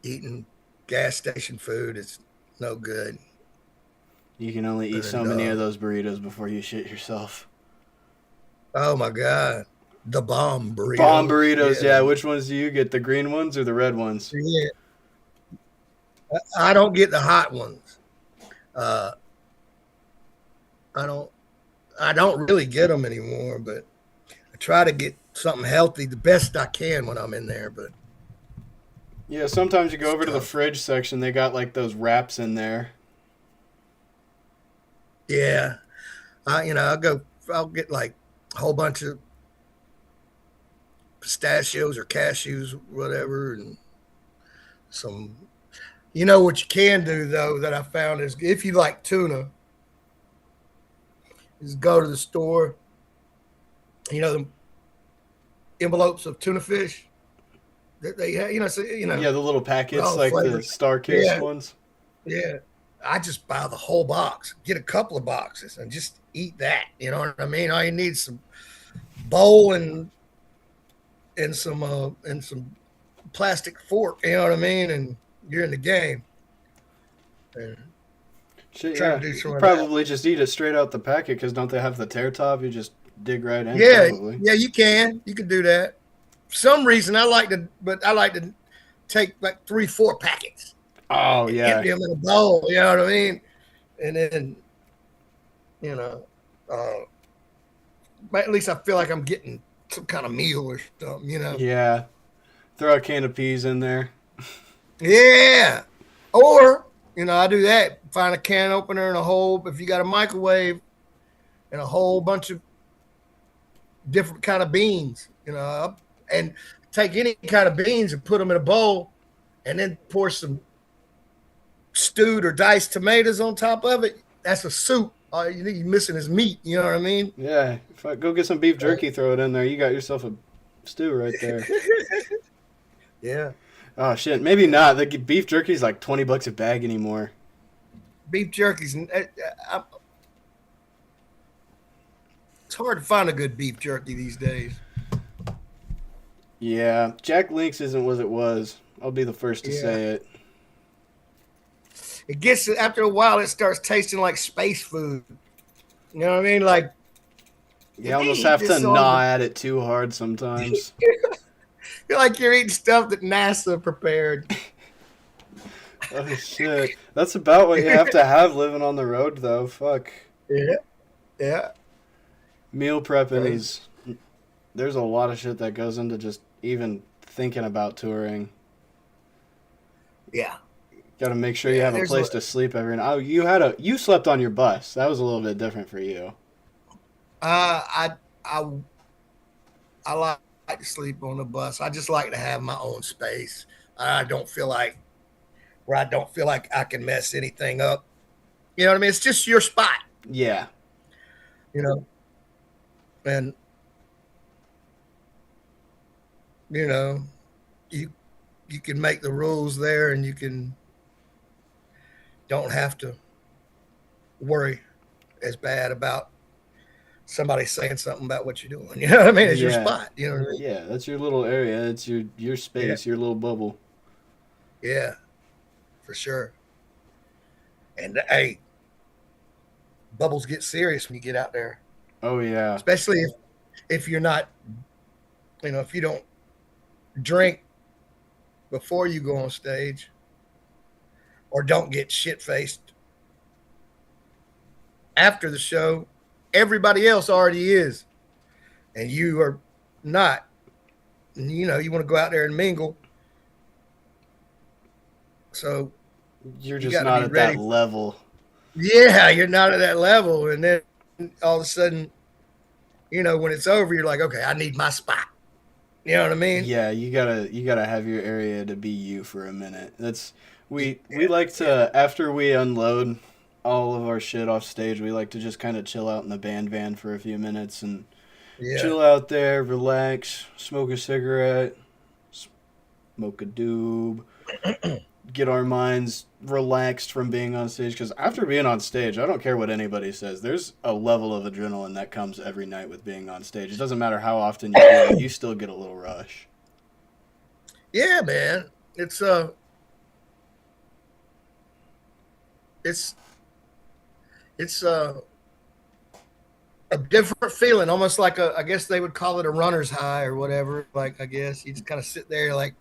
Speaker 2: eating gas station food is no good.
Speaker 1: You can only eat so
Speaker 2: And
Speaker 1: many of those burritos before you shit yourself.
Speaker 2: oh my god, the bomb
Speaker 1: Bomb
Speaker 2: burritos.
Speaker 1: burritos,
Speaker 2: Yeah,
Speaker 1: yeah. Which ones do you get? The green ones or the red ones?
Speaker 2: yeah. I don't get the hot ones. Uh, I don't. I don't really get them anymore, but I try to get something healthy the best I can when I'm in there. But
Speaker 1: Yeah, sometimes you go
Speaker 2: it's
Speaker 1: over to the
Speaker 2: tough.
Speaker 1: fridge section, they got like those wraps in there.
Speaker 2: Yeah, I'll go. I'll get like a whole bunch of pistachios or cashews, whatever, and some. You know what you can do though that I found is if you like tuna, is go to the store. You know the envelopes of tuna fish that they have.
Speaker 1: Yeah, the little
Speaker 2: They're
Speaker 1: packets,
Speaker 2: all
Speaker 1: like the
Speaker 2: flavored.
Speaker 1: star kissed
Speaker 2: Yeah,
Speaker 1: ones.
Speaker 2: yeah. I just buy the whole box, get a couple of boxes, and just eat that. You know what I mean? All you need is some bowl and some plastic fork. You know what I mean? And you're in the game. And
Speaker 1: Shit,
Speaker 2: try to
Speaker 1: yeah.
Speaker 2: do some
Speaker 1: You
Speaker 2: of that.
Speaker 1: probably just eat it straight out the packet because don't they have the tear top? You just dig right in,
Speaker 2: Yeah,
Speaker 1: probably.
Speaker 2: yeah. You can do that. some reason I like to take like 3-4 packets
Speaker 1: Oh
Speaker 2: and
Speaker 1: yeah.
Speaker 2: empty them in a bowl. You know what I mean? And then, you know, uh, but at least I feel like I'm getting some kind of meal or something. You know?
Speaker 1: Yeah. Throw a can of peas in there.
Speaker 2: Yeah. Or I do that. Find a can opener and a whole. If you got a microwave and a whole bunch of different kind of beans, and take any kind of beans and put them in a bowl, and then pour some stewed or diced tomatoes on top of it. That's a soup. All you're missing is meat. You know what I mean?
Speaker 1: Yeah. Go get some beef jerky, throw it in there. You got yourself a stew right there.
Speaker 2: Yeah.
Speaker 1: Oh shit. Maybe not. The beef jerky's like $20 a bag anymore.
Speaker 2: Beef jerky's. It's hard to find a good beef jerky these days.
Speaker 1: Yeah. Jack Link's isn't what it was. I'll be the first to say it.
Speaker 2: It gets after a while, it starts tasting like space food. You know what I mean? Like
Speaker 1: you almost have to gnaw at it too hard sometimes.
Speaker 2: Feel like you're eating stuff that NASA prepared.
Speaker 1: Oh shit! That's about what you have to have living on the road, though. Fuck.
Speaker 2: Yeah, yeah.
Speaker 1: Meal prepping is. There's a lot of shit that goes into just even thinking about touring.
Speaker 2: Yeah.
Speaker 1: Got to make sure you have a place to sleep every night. Oh, you slept on your bus. That was a little bit different for you.
Speaker 2: I like to sleep on the bus. I just like to have my own space. I don't feel like I can mess anything up. You know what I mean? It's just your spot.
Speaker 1: Yeah.
Speaker 2: And you can make the rules there, and you don't have to worry as bad about somebody saying something about what you're doing. You know what I mean? It's your spot. You know what I mean?
Speaker 1: Yeah, that's your little area. It's your space, your little bubble.
Speaker 2: Yeah, for sure. And hey, bubbles get serious when you get out there.
Speaker 1: Oh yeah.
Speaker 2: Especially if you're not, if you don't drink before you go on stage, or don't get shit faced after the show. Everybody else already is, and you are not. And, you want to go out there and mingle. So
Speaker 1: you're just not at that level.
Speaker 2: Yeah, you're not at that level, and then all of a sudden, when it's over, you're like, okay, I need my spot. You know what I mean?
Speaker 1: Yeah, you gotta have your area to be you for a minute. We like to, after we unload all of our shit off stage, we like to just kind of chill out in the band van for a few minutes and chill out there, relax, smoke a cigarette, smoke a doob, get our minds relaxed from being on stage. Because after being on stage, I don't care what anybody says, there's a level of adrenaline that comes every night with being on stage. It doesn't matter how often you do it, you still get a little rush.
Speaker 2: Yeah, man. It's a different feeling, almost like I guess they would call it a runner's high or whatever. Like, I guess you just kind of sit there like,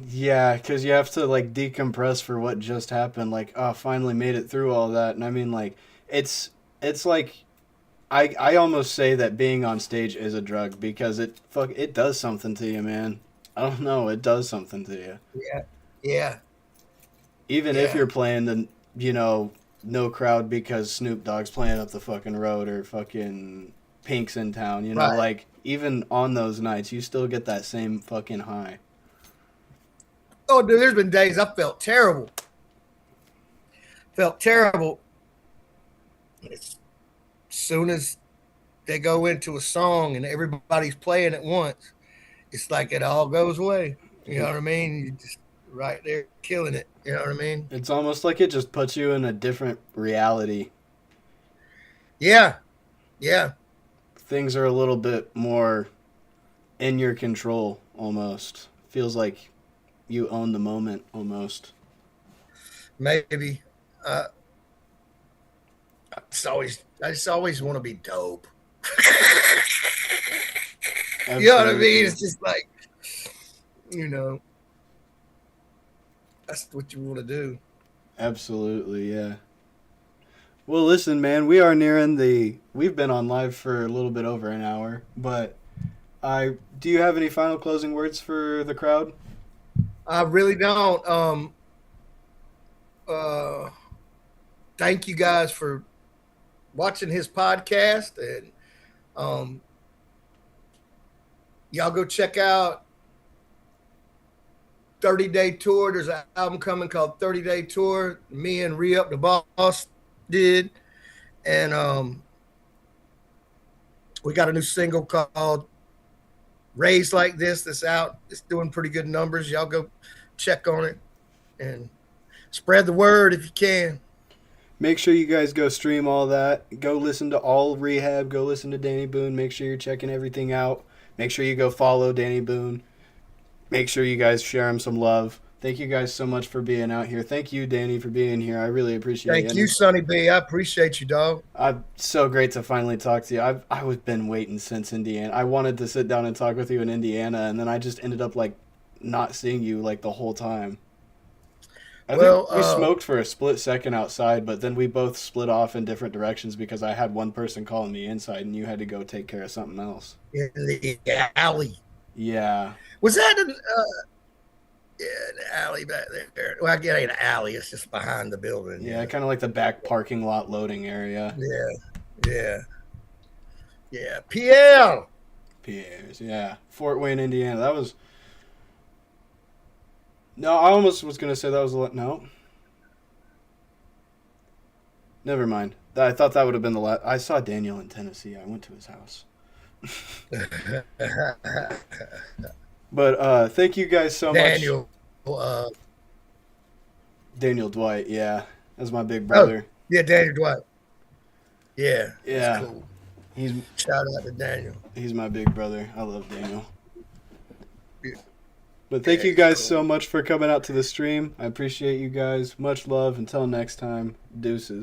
Speaker 1: Yeah, because you have to like decompress for what just happened. Like, oh, finally made it through all that. And I mean, like, it's like, I almost say that being on stage is a drug because it does something to you, man. I don't know, it does something to you.
Speaker 2: Yeah.
Speaker 1: Even if you're playing the, no crowd because Snoop Dogg's playing up the fucking road or fucking Pink's in town,
Speaker 2: Right.
Speaker 1: Like, even on those nights, you still get that same fucking high.
Speaker 2: Oh, dude, there's been days I felt terrible. As soon as they go into a song and everybody's playing at once, it's like it all goes away. You know what I mean? You're just right there killing it. You know what I mean?
Speaker 1: It's almost like it just puts you in a different reality.
Speaker 2: Yeah.
Speaker 1: Things are a little bit more in your control, almost. Feels like you own the moment, almost.
Speaker 2: Maybe. I just always want to be dope. You know what I mean?
Speaker 1: Absolutely.
Speaker 2: It's just like, you know, that's what you want to do.
Speaker 1: Absolutely, yeah. Well, listen, man, we are nearing the. We've been on live for a little bit over an hour, but I. Do you have any final closing words for the crowd?
Speaker 2: I really don't. Uh, Thank you guys for watching his podcast, and um, y'all go check out 30 Day Tour. There's an album coming called 30 Day Tour. Me and Rehab the Boss did, and we got a new single called Raised Like This that's out. It's doing pretty good numbers. Y'all go check on it and spread the word if you can.
Speaker 1: Make sure you guys go stream all that. Go listen to all Rehab. Go listen to Danny Boone. Make sure you're checking everything out. Make sure you go follow Danny Boone. Make sure you guys share him some love. Thank you guys so much for being out here. Thank you, Danny, for being here. I really appreciate it.
Speaker 2: Thank you, Sonny B. I appreciate you, dog.
Speaker 1: I'm so great to finally talk to you. I've been waiting since Indiana. I wanted to sit down and talk with you in Indiana, and then I just ended up like not seeing you like the whole time. I think we smoked for a split second outside, but then we both split off in different directions because I had one person calling me inside, and you had to go take care of something else.
Speaker 2: In the alley.
Speaker 1: Yeah.
Speaker 2: Was that in the alley back there? Well, I get it ain't an alley. It's just behind the building.
Speaker 1: Yeah, kind of like the back parking lot loading area.
Speaker 2: Yeah. PL.
Speaker 1: Pierre's, yeah. Fort Wayne, Indiana. That was... No, I almost was going to say that was... No. Never mind. I thought that would have been the last... I saw Daniel in Tennessee. I went to his house. But thank you guys so much. Daniel Dwight, yeah. That's my big brother.
Speaker 2: Oh, yeah, Daniel Dwight. Yeah.
Speaker 1: Yeah.
Speaker 2: Cool.
Speaker 1: He's
Speaker 2: Shout out to Daniel.
Speaker 1: He's my big brother. I love Daniel. But thank you guys so much for coming out to the stream. I appreciate you guys. Much love. Until next time, deuces.